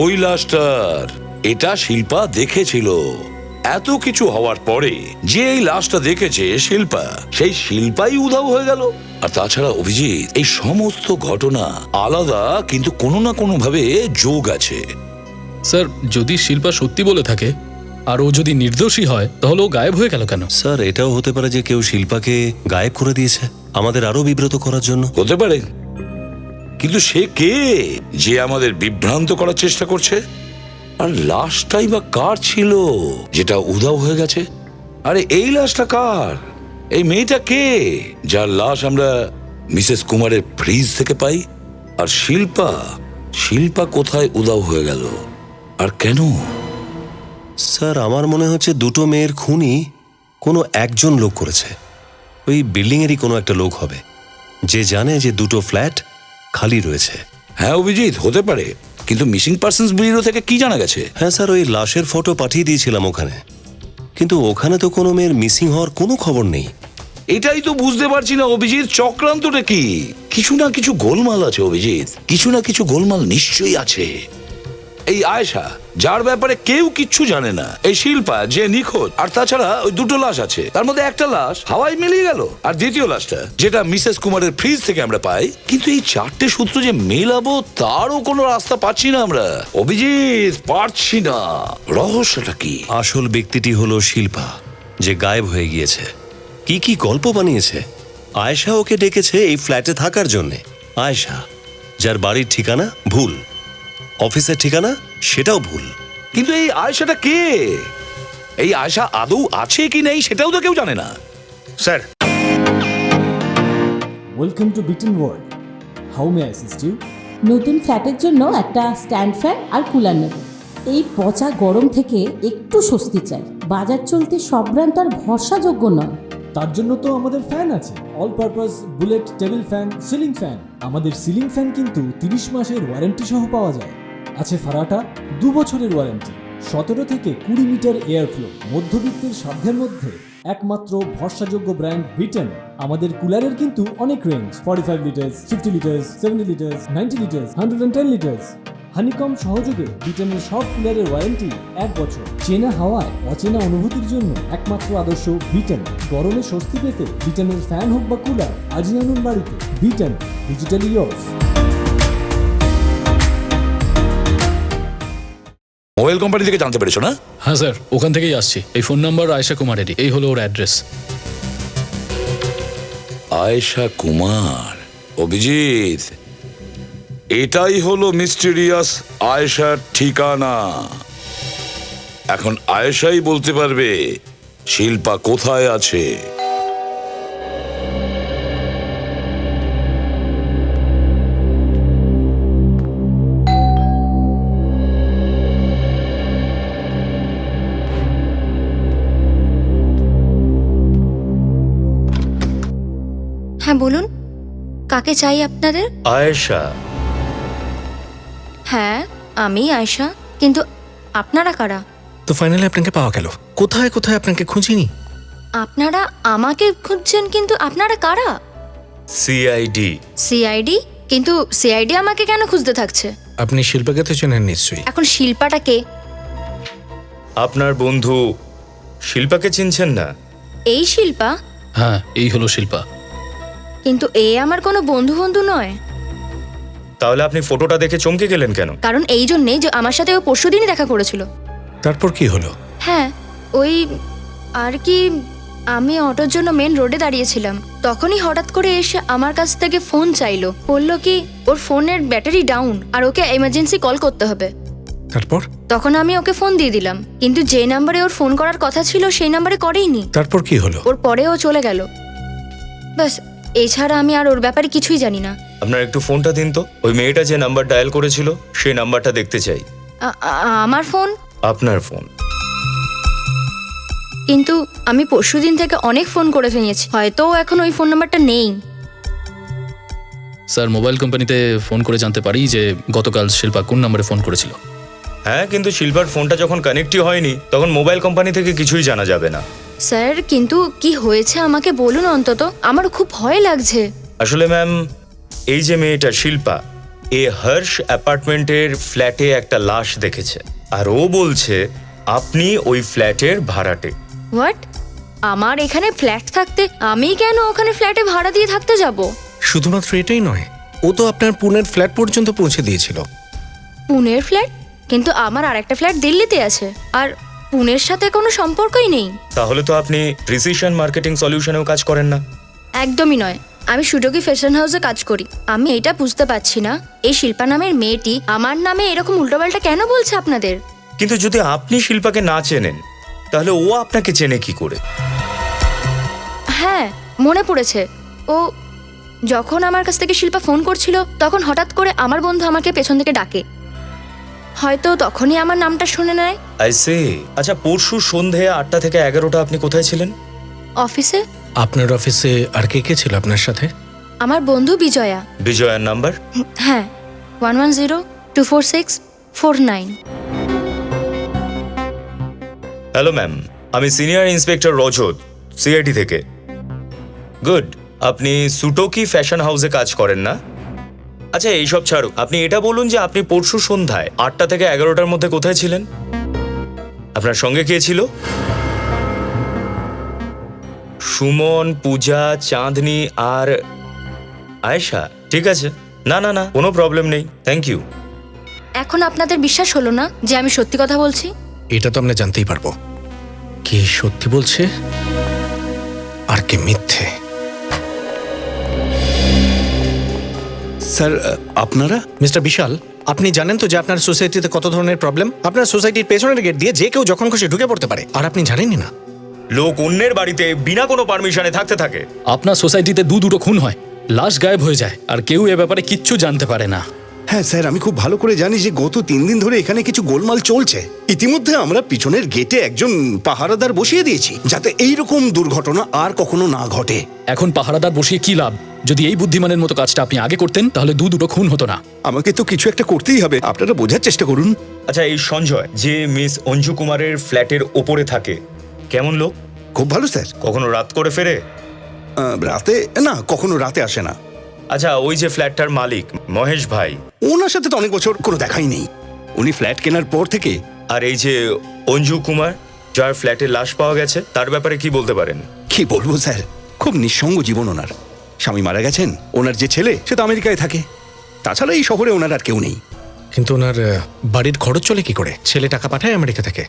J: ওই লাশটার। এটা শিল্পা দেখেছিল। এত কিছু হওয়ার পরে যে এই লাশটা দেখেছে শিল্পা, সেই শিল্পাই উধাও হয়ে গেল। আর তাছাড়া অভিজিৎ, এই সমস্ত ঘটনা আলাদা, কিন্তু কোনো না কোনো ভাবে যোগ আছে।
L: স্যার, যদি শিল্পা সত্যি বলে থাকে আর ও যদি নির্দোষী হয়, তাহলে ও গায়েব হয়ে গেল কেন?
G: স্যার, এটাও হতে পারে যে কেউ শিল্পাকে গায়েব করে দিয়েছে আমাদের আরো বিব্রত করার জন্য।
J: হতে পারে, কিন্তু সে কে যে আমাদের বিভ্রান্ত করার চেষ্টা করছে? আর লাশটাই বা কার ছিল যেটা উধাও হয়ে গেছে? আরে এই লাশটা কার? এই মেয়েটা কে যার লাশ আমরা মিসেস কুমারের ফ্রিজ থেকে পাই? আর শিল্পা কোথায় উধাও হয়ে গেল আর কেন?
G: স্যার, আমার মনে হচ্ছে দুটো মেয়ের খুনই কোনো একজন লোক করেছে। ওই বিল্ডিংয়েরই কোনো একটা লোক হবে যে জানে যে দুটো ফ্ল্যাট খালি রয়েছে।
J: হ্যাঁ অভিজিৎ, হতে পারে, কিন্তু মিসিং পার্সনস ব্যুরো থেকে কি জানা গেছে?
G: হ্যাঁ স্যার, ওই লাশের ফটো পাঠিয়ে দিয়েছিলাম ওখানে, কিন্তু ওখানে তো কোনো মেয়ের মিসিং হওয়ার কোনো খবর নেই।
J: এটাই তো বুঝতে পারছি না অভিজিৎ, চক্রান্তটা কি? কিছু না কিছু গোলমাল আছে অভিজিৎ, কিছু না কিছু গোলমাল নিশ্চয়ই আছে। এই আয়েশা, যার ব্যাপারে কেউ কিচ্ছু জানে না, এই শিল্পা যে নিখোঁজ, আর তাছাড়া ওই দুটো লাশ আছে, তার মধ্যে একটা লাশ হাওয়ায় মিলিয়ে গেল, আর দ্বিতীয় লাশটা যেটা মিসেস কুমারের ফ্রিজ থেকে আমরা পাই। কিন্তু এই চারটে সূত্র যে মেলাবো তারও কোনো রাস্তা পাচ্ছি না আমরা অভিজিৎ, পারছি না। রহস্যটা কি?
G: আসল ব্যক্তিটি হলো শিল্পা, যে গায়েব হয়ে গিয়েছে। কি কি গল্প বানিয়েছে। আয়েশা ওকে ডেকেছে এই ফ্ল্যাটে থাকার জন্যে। আয়েশা, যার বাড়ির ঠিকানা ভুল, অফিসের ঠিকানা সেটাও ভুল।
J: কিন্তু এই আয়েশাটা কে? এই আয়েশা আদৌ আছে কি নেই সেটাও তো কেউ জানে না।
H: Sir,
Q: welcome to Bitten world. How may I assist you? নতুন ফ্ল্যাটের জন্য একটা স্ট্যান্ড ফ্যান আর কুলার নেব। এই পচা গরম থেকে একটু স্বস্তি চাই। বাজার চলতে সব ব্র্যান্ড আর ভরসাযোগ্য নয়। তার জন্য তো আমাদের ফ্যান আছে, all purpose bullet table fan, ceiling fan. আমাদের সিলিং ফ্যান কিন্তু 30 মাসের ওয়ারেন্টি সহ পাওয়া যায়। আছে ফারাটা 2 বছরের ওয়ারেন্টি, 17 থেকে 20 মিটার এয়ার ফ্লো, মধ্যবিত্তের সাধ্যের মধ্যে একমাত্র ভরসাযোগ্য ব্র্যান্ড বিটেন। আমাদের কুলারের কিন্তু অনেক range, 45 litres, 50 litres, 70 litres, 90 litres, 110 litres. Honeycomb সহযোগে বিটেনের সব কুলারের ওয়ারেন্টি 1 বছর। চেনা হাওয়ায় অচেনা অনুভূতির জন্য একমাত্র আদর্শ বিটেন। গরমে স্বস্তি পেতে বিটেনের ফ্যান হোক বা কুলার, আজই আনুন বাড়িতে। Beaten, digitally yours.
J: Mobile company থেকে জানতে পেরেছো না?
L: হ্যাঁ স্যার, ওখান থেকেই আসছি। এই ফোন নাম্বার আয়েশা কুমারেরই, এই হলো ওর অ্যাড্রেস।
J: আয়েশা কুমার, অভিজিৎ, এটাই হলো মিস্টেরিয়াস আয়েশার ঠিকানা। এখন আয়েশাই বলতে পারবে শিল্পা কোথায় আছে।
B: হ্যাঁ বলুন, কাকে চাই আপনাদের?
H: আয়েশা।
B: হ্যাঁ আমি আয়েশা, কিন্তু আপনারা কারা?
F: তো ফাইনালি আপনাকে পাওয়া গেল। কোথায় কোথায় আপনাকে খুঁজিনি।
B: আপনারা আমাকে খুঁজছেন, কিন্তু আপনারা কারা?
H: সিআইডি।
B: সিআইডি? কিন্তু সিআইডি আমাকে কেন খুঁজতে থাকছে?
F: আপনি শিল্পাকে তো চেনেন নিশ্চয়ই।
B: এখন শিল্পাটা কে?
H: আপনার বন্ধু শিল্পাকে চিনছেন না?
B: এই শিল্পা?
L: হ্যাঁ, এই হলো শিল্পা।
B: কিন্তু এ আমার কোনো বন্ধু বন্ধু নয়।
H: তাহলে আপনি ফটোটা দেখে চমকে গেলেন কেন?
B: কারণ এই জন্যে যে আমার সাথে ও পরশুদিনই দেখা করেছিল।
F: তারপর কি হলো?
B: হ্যাঁ ওই আর কি, আমি অটোর জন্য মেন রোডে দাঁড়িয়েছিলাম, তখনই হঠাৎ করে এসে আমার কাছ থেকে ফোন চাইলো। বললো কি ওর ফোনের ব্যাটারি ডাউন আর ওকে এমার্জেন্সি কল করতে হবে।
F: তারপর?
B: তখন আমি ওকে ফোন দিয়ে দিলাম, কিন্তু যে নাম্বারে ওর ফোন করার কথা ছিল সেই নাম্বারে করেইনি।
F: তারপর কি হলো?
B: ওর পরে ও চলে গেল। ব্যাস, এছাড়া আমি আর ওর ব্যাপারে কিছুই জানি না।
H: আপনার একটু ফোনটা দিন তো, ওই মেয়েটা যে নাম্বার ডায়াল করেছিল সেই নাম্বারটা দেখতে চাই।
B: আমার ফোন?
H: আপনার ফোন।
B: কিন্তু আমি পরশুদিন থেকে অনেক ফোন করে ফেলেছি, হয়তো এখন ওই ফোন নাম্বারটা নেই।
L: স্যার, মোবাইল কোম্পানিতে ফোন করে জানতে পারি যে গতকাল শিল্পা কোন নম্বরে ফোন করেছিল।
H: হ্যাঁ, কিন্তু শিল্পার ফোনটা যখন কানেক্টই হয়নি তখন মোবাইল কোম্পানি থেকে কিছুই জানা যাবে না।
B: স্যার, কিন্তু কি হয়েছে আমাকে বলুন অন্তত, আমার খুব ভয় লাগছে।
H: আসলে ম্যাম, এই যে মেয়েটা শিল্পা, এ হর্ষ অ্যাপার্টমেন্টের ফ্ল্যাটে একটা লাশ দেখেছে, আর ও বলছে আপনি ওই ফ্ল্যাটের ভাড়াটে।
B: হোয়াট? আমার এখানে ফ্ল্যাট থাকতে আমি কেন ওখানে ফ্ল্যাটে ভাড়া দিয়ে থাকতে যাব?
F: শুধুমাত্র এটাই নয়, ও তো আপনার পুনের ফ্ল্যাট পর্যন্ত পৌঁছে দিয়েছিল।
B: পুনের ফ্ল্যাট? কিন্তু আমার আরেকটা ফ্ল্যাট দিল্লিতে আছে, আর পুনের সাথে কোনো সম্পর্কই নেই।
H: তাহলে তো আপনি প্রিসিশন মার্কেটিং সলিউশনেও কাজ করেন না?
B: একদমই নয়, আমি সুযোগী ফ্যাশন হাউসে কাজ করি। আমি এটা বুঝতে পারছি না, এই শিল্পা নামের মেয়েটি আমার নামে এরকম উল্টোপাল্টা কেন বলছে আপনাদের।
H: কিন্তু যদি আপনি শিল্পাকে না চেনেন তাহলে ও আপনাকে চেনে কি করে?
B: হ্যাঁ, মনে পড়েছে। ও যখন আমার কাছ থেকে শিল্পা ফোন করছিল তখন হঠাৎ করে আমার বন্ধু আমাকে পেছন থেকে ডাকে, হয়তো তখনই আমার নামটা শুনে নেয়।
H: I say. আচ্ছা, পরশু সন্ধে 8টা থেকে 11টা আপনি কোথায় ছিলেন?
B: অফিসে।
F: আপনার অফিসে আর কে কে ছিল আপনার সাথে?
B: আমার বন্ধু বিজয়া।
H: বিজয়ার নাম্বার?
B: হ্যাঁ, 110-246-49।
H: হ্যালো ম্যাম, আমি সিনিয়র ইন্সপেক্টর রজত, সিআইডি থেকে। গুড। আপনি সুটোকি ফ্যাশন হাউসে কাজ করেন না? আচ্ছা, এইসব ছাড়ুক, আপনি এটা বলুন যে আপনি পরশু সন্ধ্যায় 8টা থেকে 11টার মধ্যে কোথায় ছিলেন? আপনার সঙ্গে কে ছিল? সুমন, পূজা, চাঁদনি আর আয়েশা। ঠিক আছে, না না না, কোনো প্রবলেম নেই, থ্যাংক ইউ।
B: এখন আপনাদের বিশ্বাস হলো না যে আমি সত্যি কথা বলছি?
F: এটা তো আমরা জানতেই পারবো কে সত্যি বলছে আর কে মিথ্যে।
C: স্যার, আপনারা?
F: মিস্টার বিশাল, আপনি জানেন তো যে আপনার সোসাইটিতে কত ধরনের প্রবলেম? আপনার সোসাইটির পেছনের গেট দিয়ে যে কেউ যখন খুশি ঢুকে পড়তে পারে, আর আপনি জানেনই না।
H: লোক অন্যের বাড়িতে বিনা কোনো পারমিশনে থাকতে থাকে।
L: আপনার সোসাইটিতে দুটো খুন হয়, লাশ গায়েব হয়ে যায়, আর কেউ এ ব্যাপারে কিচ্ছু জানতে পারে না।
C: হ্যাঁ স্যার, আমি খুব ভালো করে জানি যে গত 3 দিন ধরে এখানে কিছু গোলমাল চলছে। ইতিমধ্যে আমরা পিছনের গেটে একজন পাহারাদার বসিয়ে দিয়েছি, যাতে এইরকম দুর্ঘটনা আর কখনো না ঘটে।
L: এখন পাহারাদার বসিয়ে কি লাভ? যদি এই বুদ্ধিমানের মতো কাজটা আপনি আগে করতেন তাহলে দুটো খুন হতো না।
C: আমাকে তো কিছু একটা করতেই হবে, আপনারা বোঝার চেষ্টা করুন।
H: আচ্ছা, এই সঞ্জয় যে মিস অঞ্জু কুমারের ফ্ল্যাটের ওপরে থাকে, কেমন লোক?
C: খুব ভালো স্যার।
H: কখনো রাত করে ফেরে?
C: রাতে না, কখনো রাতে আসে না।
H: আচ্ছা, ওই যে ফ্ল্যাটটার মালিক মহেশ ভাই,
C: ওনার সাথে তো অনেক বছর কোনো দেখাই নেই, উনি ফ্ল্যাট কেনার পর থেকে।
H: আর এই যে অঞ্জু কুমার যার ফ্ল্যাটে লাশ পাওয়া গেছে, তার ব্যাপারে কি বলতে পারেন?
C: কি বলবো স্যার, খুব নিঃসঙ্গ জীবন ওনার। স্বামী মারা গেছেন, ওনার যে ছেলে সে তো আমেরিকায় থাকে, তাছাড়া এই শহরে ওনার আর কেউ নেই।
F: কিন্তু ওনার বাড়ির খরচ চলে কি করে? ছেলে টাকা পাঠায় আমেরিকা থেকে?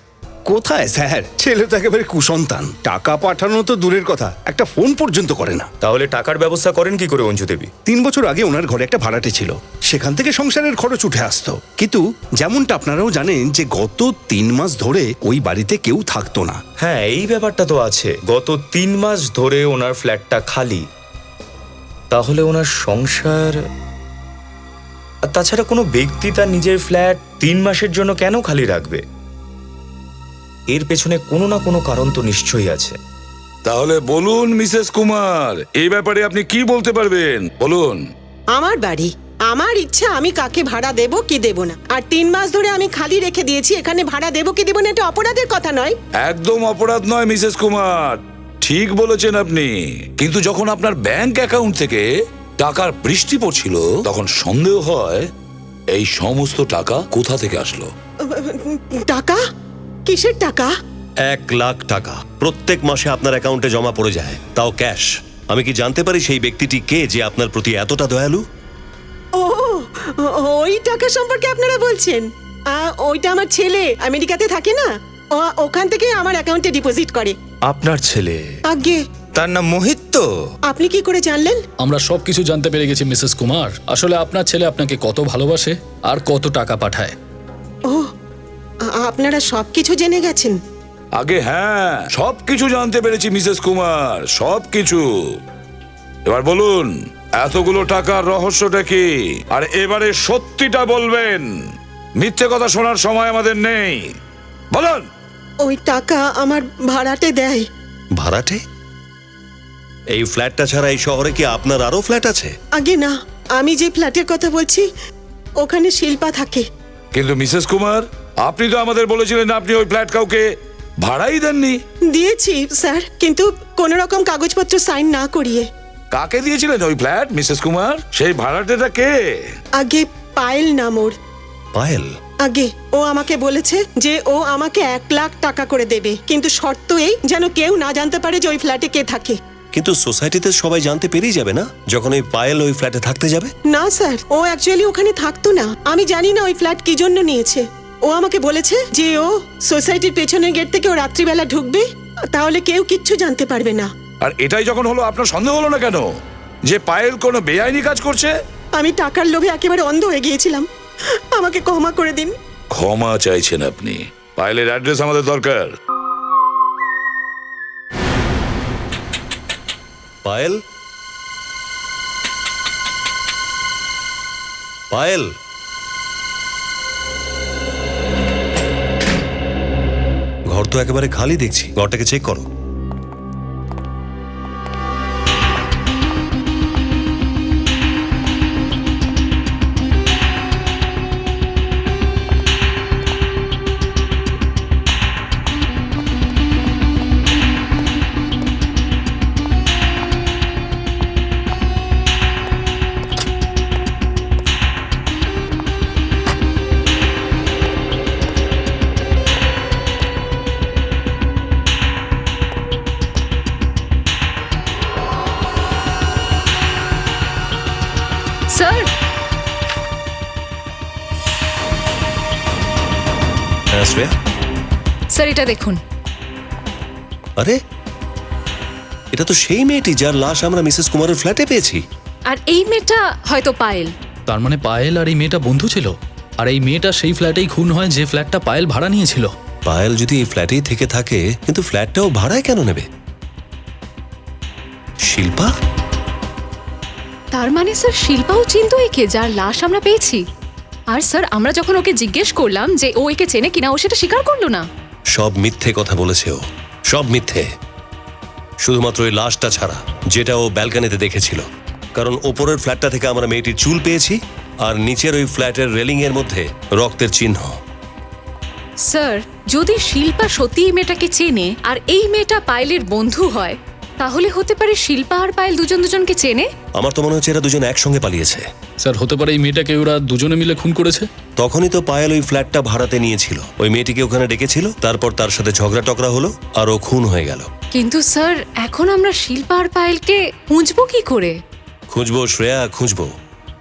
C: কোথায় স্যার, ছেলে তো একেবারে কুসন্তান, টাকা পাঠানো তো দূরের কথা, একটা ফোন পর্যন্ত করে না।
H: তাহলে টাকার ব্যবস্থা করেন কি করে অঞ্জু দেবী?
C: 3 বছর আগে ওনার ঘরে একটা ভাড়াটে ছিল, সেখান থেকে সংসারের খরচ উঠে আসতো। কিন্তু যেমনটা আপনারাও জানেন যে গত 3 মাস ধরে ওই বাড়িতে কেউ থাকতো না।
H: হ্যাঁ, এই ব্যাপারটা তো আছে। গত 3 মাস ধরে ওনার ফ্ল্যাটটা খালি, তাহলে ওনার সংসার। আর তাছাড়া কোনো ব্যক্তি তার নিজের ফ্ল্যাট 3 মাসের জন্য কেন খালি রাখবে? এর পেছনে কোনো না কোনো কারণ তো নিশ্চয়ই আছে।
J: তাহলে বলুন মিসেস কুমার, এই ব্যাপারে আপনি কি বলতে পারবেন, বলুন।
I: আমার বাড়ি, আমার ইচ্ছা আমি কাকে ভাড়া দেব কি দেব না। আর 3 মাস ধরে আমি খালি রেখে দিয়েছি, এখানে ভাড়া দেব কি দেব না এটা অপরাধের কথা নয়।
J: একদম অপরাধ নয় মিসেস কুমার, ঠিক বলেছেন আপনি। কিন্তু যখন আপনার ব্যাংক অ্যাকাউন্ট থেকে টাকার বৃষ্টি পড়ছিল, তখন সন্দেহ হয় এই সমস্ত টাকা কোথা থেকে আসলো।
I: টাকা? কিসের টাকা?
G: 1 লাখ টাকা প্রত্যেক মাসে আপনার অ্যাকাউন্টে জমা পড়ে যায়, তাও ক্যাশ। আমি কি জানতে পারি সেই ব্যক্তিটি কে যে আপনার প্রতি এতটা দয়ালু?
I: ও, ওই টাকা সম্পর্কে আপনারা বলছেন? ওইটা আমার ছেলে আমেরিকাতে থাকে না, ওখান থেকে আমার অ্যাকাউন্টে ডিপোজিট করে।
H: আপনার ছেলে?
I: আগে
H: তার নাম মোহিত তো?
I: আপনি কি করে জানলেন?
L: আমরা সবকিছু জানতে পেরে গেছি মিসেস কুমার। আসলে আপনার ছেলে আপনাকে কত ভালোবাসে আর কত টাকা পাঠায়।
I: ও, আপনারা সবকিছু জেনে গেছেন?
J: আগে হ্যাঁ, সবকিছু জানতে পেরেছি মিসেস কুমার, সবকিছু। এবার বলুন, এতগুলো টাকার রহস্যটা কি? আর এবারে সত্যিটা বলবেন, মিথ্যে কথা শোনার সময় আমাদের নেই, বলুন।
I: ওই টাকা আমার ভাড়াটে দেয়।
G: ভাড়াটে? এই ফ্ল্যাটটা ছাড়া এই শহরে কি আপনার আরো ফ্ল্যাট আছে?
I: আগে না, আমি যে ফ্ল্যাটের কথা বলছি ওখানে শিল্পা থাকে।
J: কিন্তু মিসেস কুমার, আপনি তো আমাদের বলেছিলেন আপনি ওই ফ্ল্যাট কাউকে ভাড়াই দেননি।
I: দিয়েছি স্যার, কিন্তু কোন রকম কাগজপত্র সাইন না করিয়ে।
J: কাকে দিয়েছিলেন ওই ফ্ল্যাট মিসেস কুমার? সেই ভাড়াটেটা কে?
I: আগে পায়েল নাম ওর।
G: পায়েল?
I: আগে ও আমাকে বলেছে যে ও আমাকে 1 লাখ টাকা করে দেবে, কিন্তু শর্ত এই যেন কেউ না জানতে পারে যে ওই ফ্ল্যাটে কে থাকে।
G: কিন্তু সোসাইটিতে সবাই জানতে পেরেই যাবে না যখন ওই পায়েল ওই ফ্ল্যাটে থাকতে যাবে?
I: না স্যার, ও অ্যাকচুয়ালি ওখানে থাকতো না। আমি জানি না ওই ফ্ল্যাট কি জন্য নিয়েছে। ও আমাকে বলেছে যে ও সোসাইটির পেছনের গেট থেকে ও রাত্রিবেলা ঢুকবে, তাহলে কেউ কিচ্ছু জানতে পারবে না।
J: আর এটাই যখন হলো, আপনার সন্দেহ হলো না কেন যে পায়েল কোনো বেআইনি কাজ করছে?
I: আমি টাকার লোভে একেবারে অন্ধ হয়ে গিয়েছিলাম, আমাকে ক্ষমা করে দিন।
J: ক্ষমা চাইছেন আপনি? পায়েলের অ্যাড্রেস আমাদের দরকার।
G: পায়েল? পায়েল? ঘর তো একেবারে খালি দেখছি, ঘরটাকে চেক করো। হ্যাঁ শ্রেয়া,
A: স্যার এটা দেখুন।
G: আরে এটা তো সেই মেয়েটি যার লাশ আমরা মিসেস কুমারের ফ্ল্যাটে পেয়েছি।
A: আর এই মেয়েটা হয়তো পায়েল।
L: তার মানে পায়েল আর এই মেয়েটা বন্ধু ছিল, আর এই মেয়েটা সেই ফ্ল্যাটেই খুন হয় যে ফ্ল্যাটটা পায়েল ভাড়া নিয়েছিল।
G: পায়েল যদি এই ফ্ল্যাটেই থেকে থাকে, কিন্তু ফ্ল্যাটটাও ভাড়ায় কেন নেবে? শিল্পা?
A: তার মানে স্যার শিল্পাও চিনতো একে যার লাশ আমরা পেয়েছি। আর স্যার আমরা যখন ওকে জিজ্ঞেস করলাম যে ও একে চেনে কিনা, ও সেটা স্বীকার করলো না।
G: সব মিথ্যে কথা বলেছে ও, সব মিথ্যে। শুধুমাত্র ওই লাশটা ছাড়া, যেটা ও ব্যালকনিতে দেখেছিল। কারণ ওপরের ফ্ল্যাটটা থেকে আমরা মেয়েটির চুল পেয়েছি, আর নিচের ওই ফ্ল্যাটের রেলিং এর মধ্যে রক্তের চিহ্ন।
A: স্যার যদি শিল্পা সত্যি এই মেয়েটাকে চেনে আর এই মেয়েটা পায়েলের বন্ধু হয়, তাহলে হতে পারে শিল্পা আর পায়েল দুজন দুজনকে চেনে।
G: আমার তো মনে হচ্ছে এরা দুজন একসঙ্গে পালিয়েছে।
L: স্যার হতে পারে এই মেয়েটাকে ওরা দুজনে মিলে খুন করেছে।
G: তখনই তো পায়েল ওই ফ্ল্যাটটা ভাড়াতে নিয়েছিল, ওই মেয়েটিকে ওখানে ডেকেছিল, তারপর তার সাথে ঝগড়া টকরা হলো আর ও খুন হয়ে গেল।
A: কিন্তু স্যার এখন আমরা শিল্পা আর পায়েলকে খুঁজবো কি করে?
G: খুঁজবো শ্রেয়া, খুঁজবো।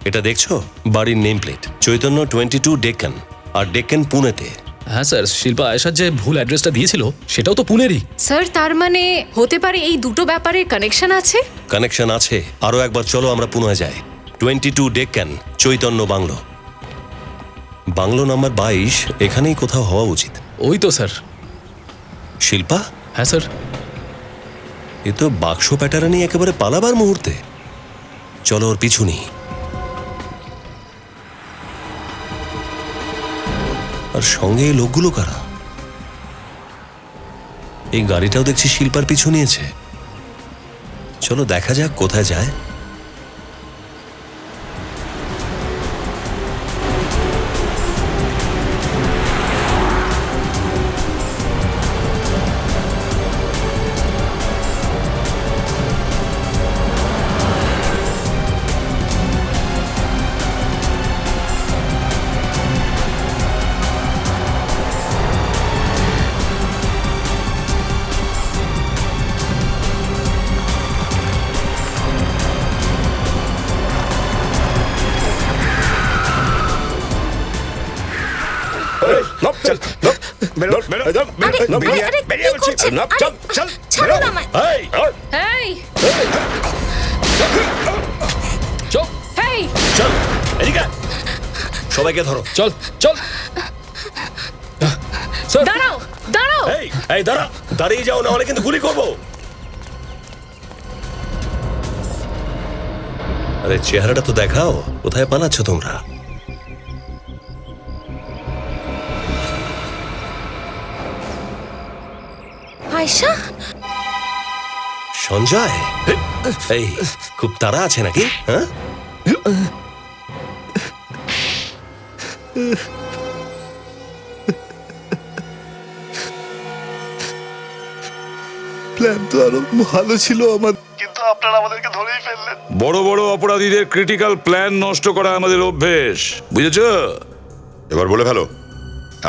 G: এটা দেখছো বাড়ির নেম প্লেট, চৈতন্য 22 ডেক্কান, আর ডেক্কান পুনেতে।
L: হ্যাঁ স্যার, শিল্পা আয়েশার যে ভুল অ্যাড্রেসটা দিয়েছিল সেটাও তো পুনেরই।
A: স্যার তার মানে হতে পারে এই দুটো ব্যাপারে কানেকশন আছে।
G: কানেকশন আছে। আরো একবার চলো আমরা পুনে যাই। 22 Deccan, Chaitanya bungalow, bungalow number 22, এখানেই কোথাও হওয়া উচিত।
L: ওই তো স্যার।
G: শিল্পা?
L: হ্যাঁ স্যার।
G: এ তো বাক্স প্যাটার্নই একেবারে পালাবার মুহূর্তে। চলো ওর পিছু নিই। আর সঙ্গে এই লোকগুলো কারা? এই গাড়িটাও দেখছি শিল্পার পিছু নিয়েছে। চলো দেখা যাক কোথায় যায়। সবাইকে ধরো,
L: চল চল।
A: দাঁড়াও দাঁড়াও।
G: এই দাঁড়া, দাঁড়িয়ে যাও, না হলে কিন্তু গুলি করবো। আরে চেহারাটা তো দেখাও, কোথায় পালাচ্ছ তোমরা?
A: আয়েশা?
G: সঞ্জয়? এই খুব তাড়া আছে নাকি? হ্যাঁ,
D: প্ল্যান তো আরো ভালো ছিল আমার, কিন্তু আপনারা আমাদেরকে ধরেই ফেললেন।
J: বড় বড় অপরাধীদের ক্রিটিক্যাল প্ল্যান নষ্ট করা আমাদের অভ্যেস, বুঝেছো?
K: এবার বলে ফেলো,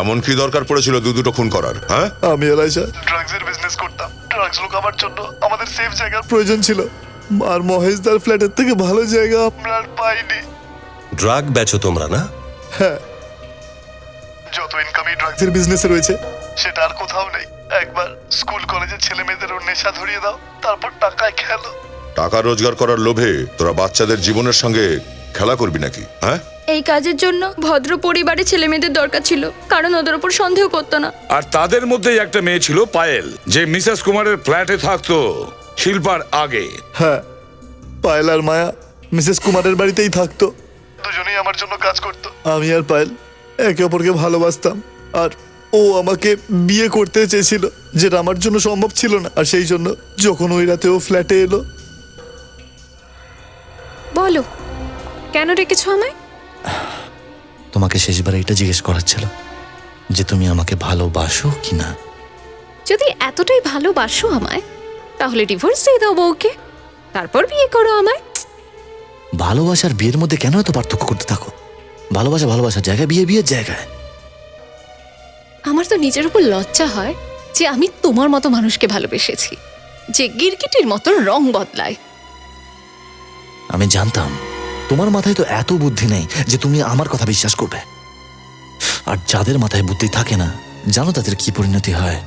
K: এমন কি দরকার পড়েছিল দুটো খুন করার? হ্যাঁ,
D: আমি আর আয়েশা ড্রাগসের বিজনেস করতাম। ড্রাগস লুকাবার জন্য আমাদের সেফ জায়গার প্রয়োজন ছিল, আর মহেশদার ফ্ল্যাটের থেকে ভালো জায়গা আমরা আর পাইনি।
G: ড্রাগ বেচো তোমরা না?
D: হ্যাঁ, যত ইনকামই ড্রাগসের বিজনেসে রয়েছে সেটা আর কোথাও নেই। একবার স্কুল কলেজের ছেলে মেয়েদের ওর নেশা ধরিয়ে দাও, তারপর টাকায় খেলো।
K: টাকা রোজগার করার লোভে তোরা বাচ্চাদের জীবনের সঙ্গে খেলা করবি নাকি? হ্যাঁ,
B: এই কাজের জন্য ভদ্র পরিবারের ছেলে মেয়েদের দরকার ছিল, কারণ ওদের উপর সন্দেহ করতো না।
J: আর তাদের মধ্যেই একটা মেয়ে ছিল পায়েল, যে মিসেস কুমারের ফ্ল্যাটে থাকতো শিল্পার আগে।
D: হ্যাঁ, পায়েল আর মায়া মিসেস কুমারের বাড়িতেই থাকতো, দুজনেই আমার জন্য কাজ করতো। আমি আর পায়েল একে অপরকে ভালোবাসতাম, আর ও আমাকে বিয়ে করতে চেয়েছিল, যেটা আমার জন্য সম্ভব ছিল না। আর সেই জন্য যখন ওই রাতে ও ফ্ল্যাটে এলো।
A: বলো কেন রেখেছো আমায়?
D: তোমাকে শেষবার এটা জিজ্ঞেস করার ছিল যে তুমি আমাকে ভালোবাসো কিনা।
A: যদি এতটাই ভালোবাসো আমায়, তাহলে ডিভোর্স দিয়ে দাও বউকে, তারপর বিয়ে করো আমায়।
D: ভালোবাসার বিয়ের মধ্যে কেন এত পার্থক্য করতে থাকো? ভালোবাসা ভালোবাসার জায়গায়, বিয়ে বিয়ের জায়গায়।
A: আমার তো নিজের উপর লজ্জা হয় যে আমি তোমার মতো মানুষকে ভালোবেসেছি, যে গিরগিটির মতো রং বদলায়।
D: আমি জানতাম তোমার মাথায় তো এত বুদ্ধি নেই যে তুমি আমার কথা বিশ্বাস করবে। আর যাদের মাথায় বুদ্ধি থাকে না জানো তাদের কি পরিণতি হয়?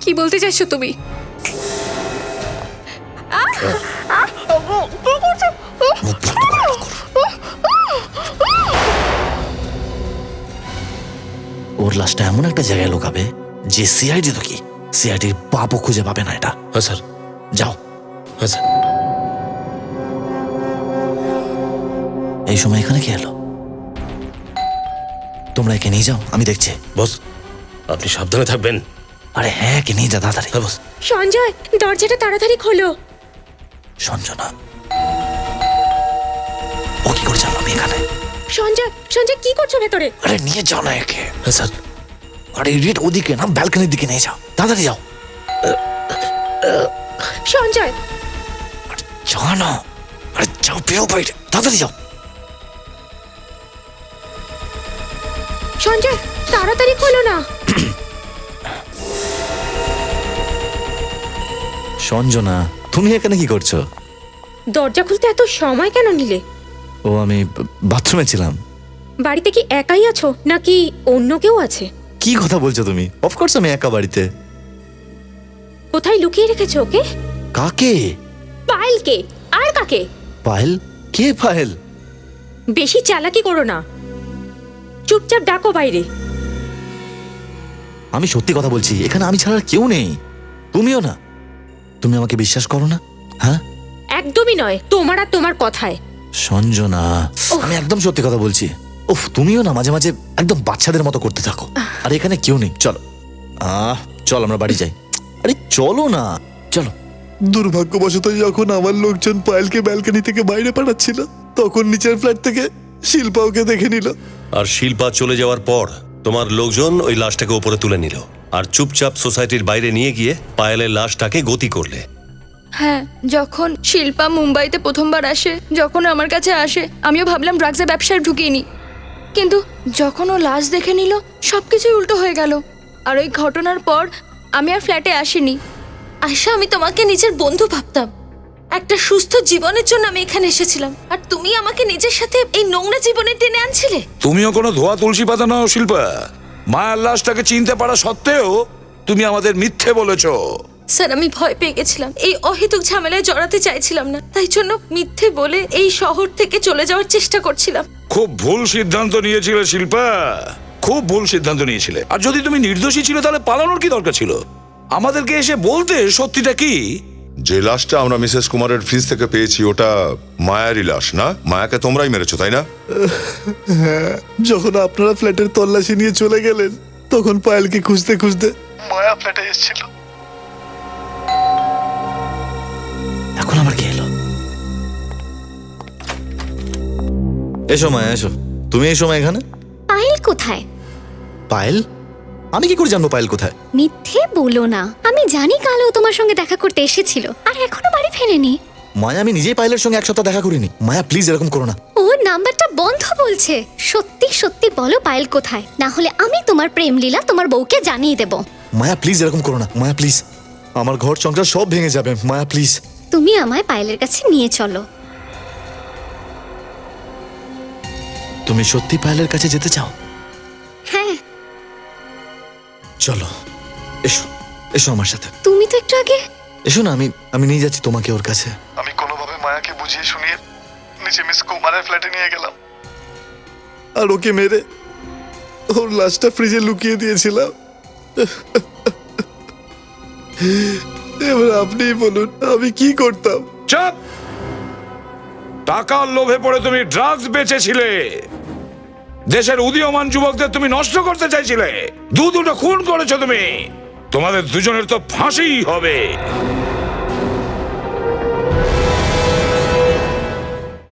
P: কি বলতে চাইছো তুমি?
D: ওর লাশটা এমন একটা জায়গায় লোকাবে যে সিআইডি তো কি সিআইডির বাপও খুঁজে পাবে না এটা।
N: হ্যাঁ স্যার।
D: যাও।
N: হ্যাঁ স্যার।
D: এই সময় এখানে কি এলো? তোমরা একে নিয়ে যাও, আমি দেখছি।
N: বস আপনি সাবধানে থাকবেন।
D: আরে হ্যাঁ, একে নিয়ে যা তাড়াতাড়ি।
N: হ্যাঁ বস।
P: সঞ্জয়, দরজাটা তাড়াতাড়ি খোলো।
D: সঞ্জনা, ও কি করে জানলো আমি এখানে?
P: সঞ্জয়, সঞ্জয় কি করছো ভেতরে?
D: আরে নিয়ে যাও না একে।
N: হ্যাঁ স্যার।
D: আরে রিট ওদিকে না, ব্যালকনির দিকে নিয়ে যাও, তাড়াতাড়ি যাও।
P: সঞ্জয়,
D: যাও না, আরে যাও, বেরো বাইরে, তাড়াতাড়ি যাও।
P: সঞ্জয় তাড়াতাড়ি খোলো না।
D: সঞ্জনা, তুমি এখানে কি করছো?
P: দরজা খুলতে এত সময় কেন নিলে?
D: ও আমি বাথরুমে ছিলাম।
P: বাড়িতে কি একাই আছো নাকি অন্য কেউ আছে?
D: কি কথা বলছো তুমি? অফকোর্স আমি একা বাড়িতে।
P: কোথায় লুকিয়ে রেখেছো ওকে?
D: কাকে?
P: পায়েলকে। আর কাকে?
D: পায়েল? কে পায়েল?
P: বেশি চালাকি করো না, চুপচাপ ডাকো বাইরে।
D: আমি সত্যি কথা বলছি, এখানে আমি ছাড়া আর কেউ নেই। তুমিও না। তুমি আমাকে বিশ্বাস করো না? হ্যাঁ
P: একদমই নয়, তোমার আর তোমার কথায়।
D: সঞ্জনা, আমি একদম সত্যি কথা বলছি। উফ, তুমিও না মাঝে মাঝে একদম বাচ্চাদের মতো করতে থাকো। আর এখানে কেউ নেই, চলো। চল আমরা বাড়ি যাই। আরে চলো না, চলো।
M: দুর্ভাগ্যবশত যখন আমার লোকজন পায়েলকে ব্যালকনি থেকে বাইরে পাঠাচ্ছিল, তখন নিচের ফ্ল্যাট থেকে শিল্পা ওকে দেখে নিল।
G: আর শিল্পা চলে যাওয়ার পর তোমার লোকজন ওই লাশটাকে উপরে তুলে নিল আর চুপচাপ সোসাইটির বাইরে নিয়ে গিয়ে পায়েলের লাশটাকে গতি করলে।
B: হ্যাঁ, যখন শিল্পা মুম্বাইতে প্রথমবার আসে, যখন আমার কাছে আসে, আমিও ভাবলাম ড্রাগসের ব্যবসায় ঢুকিয়ে নি। কিন্তু যখন ও লাশ দেখে নিল, সব কিছুই উল্টো হয়ে গেল। আর ওই ঘটনার পর আমি আর ফ্ল্যাটে আসিনি।
A: আয়শা, আমি তোমাকে নিজের বন্ধু ভাবতাম। একটা সুস্থ জীবনের জন্য আমি এখানে এসেছিলাম, আর তুমি আমাকে নিজের সাথে এই নোংরা জীবনে টেনে আনছিলে।
J: তুমিও কোনো ধোয়া তুলসী পাতা নও শিল্পা। মায়ের লাশটাকে চিনতে পারা সত্ত্বেও তুমি আমাদের মিথ্যে বলেছো।
A: স্যার, আমি ভয় পেয়ে গেছিলাম, এই অহেতুক ঝামেলায় জড়াতে চাইছিলাম না, তাই জন্য মিথ্যে বলে এই শহর থেকে চলে যাওয়ার চেষ্টা করছিলাম।
J: খুব ভুল সিদ্ধান্ত নিয়েছিলে শিল্পা, খুব ভুল সিদ্ধান্ত নিয়েছিলে। আর যদি তুমি নির্দোষী ছিলে তাহলে পালানোর কি দরকার ছিল? আমাদেরকে এসে বলতে সত্যিটা কি।
K: যে লাশটা আমরা মিসেস কুমারের ফ্রিজ থেকে পেয়েছি ওটা মায়ারই লাশ না? মায়াকে তোমরাই মেরেছো, তাই না?
M: হ্যাঁ, যখন আপনারা ফ্ল্যাটের তল্লাশি নিয়ে চলে গেলেন, তখন পায়েলকে খুঁজতে খুঁজতে মায়া ফ্ল্যাটে এসেছিল।
D: এখন আবার কে এলো? এসো মায়া, এসো। তুমি এই সময় এখানে?
R: পায়েল কোথায়?
D: পায়েল? আমি কি করে জানবো পায়েল কোথায়?
R: মিথ্যে বলো না, আমি জানি কাল ও তোমার সঙ্গে দেখা করতে এসেছিল আর এখনো বাড়ি ফেরেনি।
D: মায়া, আমি নিজেই পায়েলের সঙ্গে এক সপ্তাহ দেখা করিনি। মায়া প্লিজ এরকম করো না।
R: ওর নাম্বারটা বন্ধ বলছে। সত্যি সত্যি বলো পায়েল কোথায়, না হলে আমি তোমার প্রেম লীলা তোমার বউকে জানিয়ে দেব।
D: মায়া প্লিজ এরকম করো না। মায়া প্লিজ, আমার ঘর সংসার সব ভেঙে যাবে। মায়া প্লিজ।
R: তুমি আমায় পায়েলের কাছে নিয়ে চলো।
D: তুমি সত্যি পায়েলের কাছে যেতে চাও?
R: হ্যাঁ।
D: চলো, এসো, এসো আমার সাথে।
R: তুমি তো একটু আগে।
D: এসো না, আমি নিয়ে যাচ্ছি তোমাকে ওর কাছে।
M: আমি কোনোভাবে মায়াকে বুঝিয়ে শুনিয়ে নিচে মিস কুমারের ফ্ল্যাটে নিয়ে গেলাম, আর ওকে মেরে ওর লাশটা ফ্রিজে লুকিয়ে দিয়েছিলাম। এবার আপনিই বলুন আমি কি করতাম?
J: চুপ! টাকার লোভে পড়ে তুমি ড্রাগস বেচেছিলে, দেশের উদীয়মান যুবকদের তুমি নষ্ট করতে চাইছিলে, দুটো খুন করেছো তুমি। তোমাদের দুজনের তো ফাঁসিই হবে।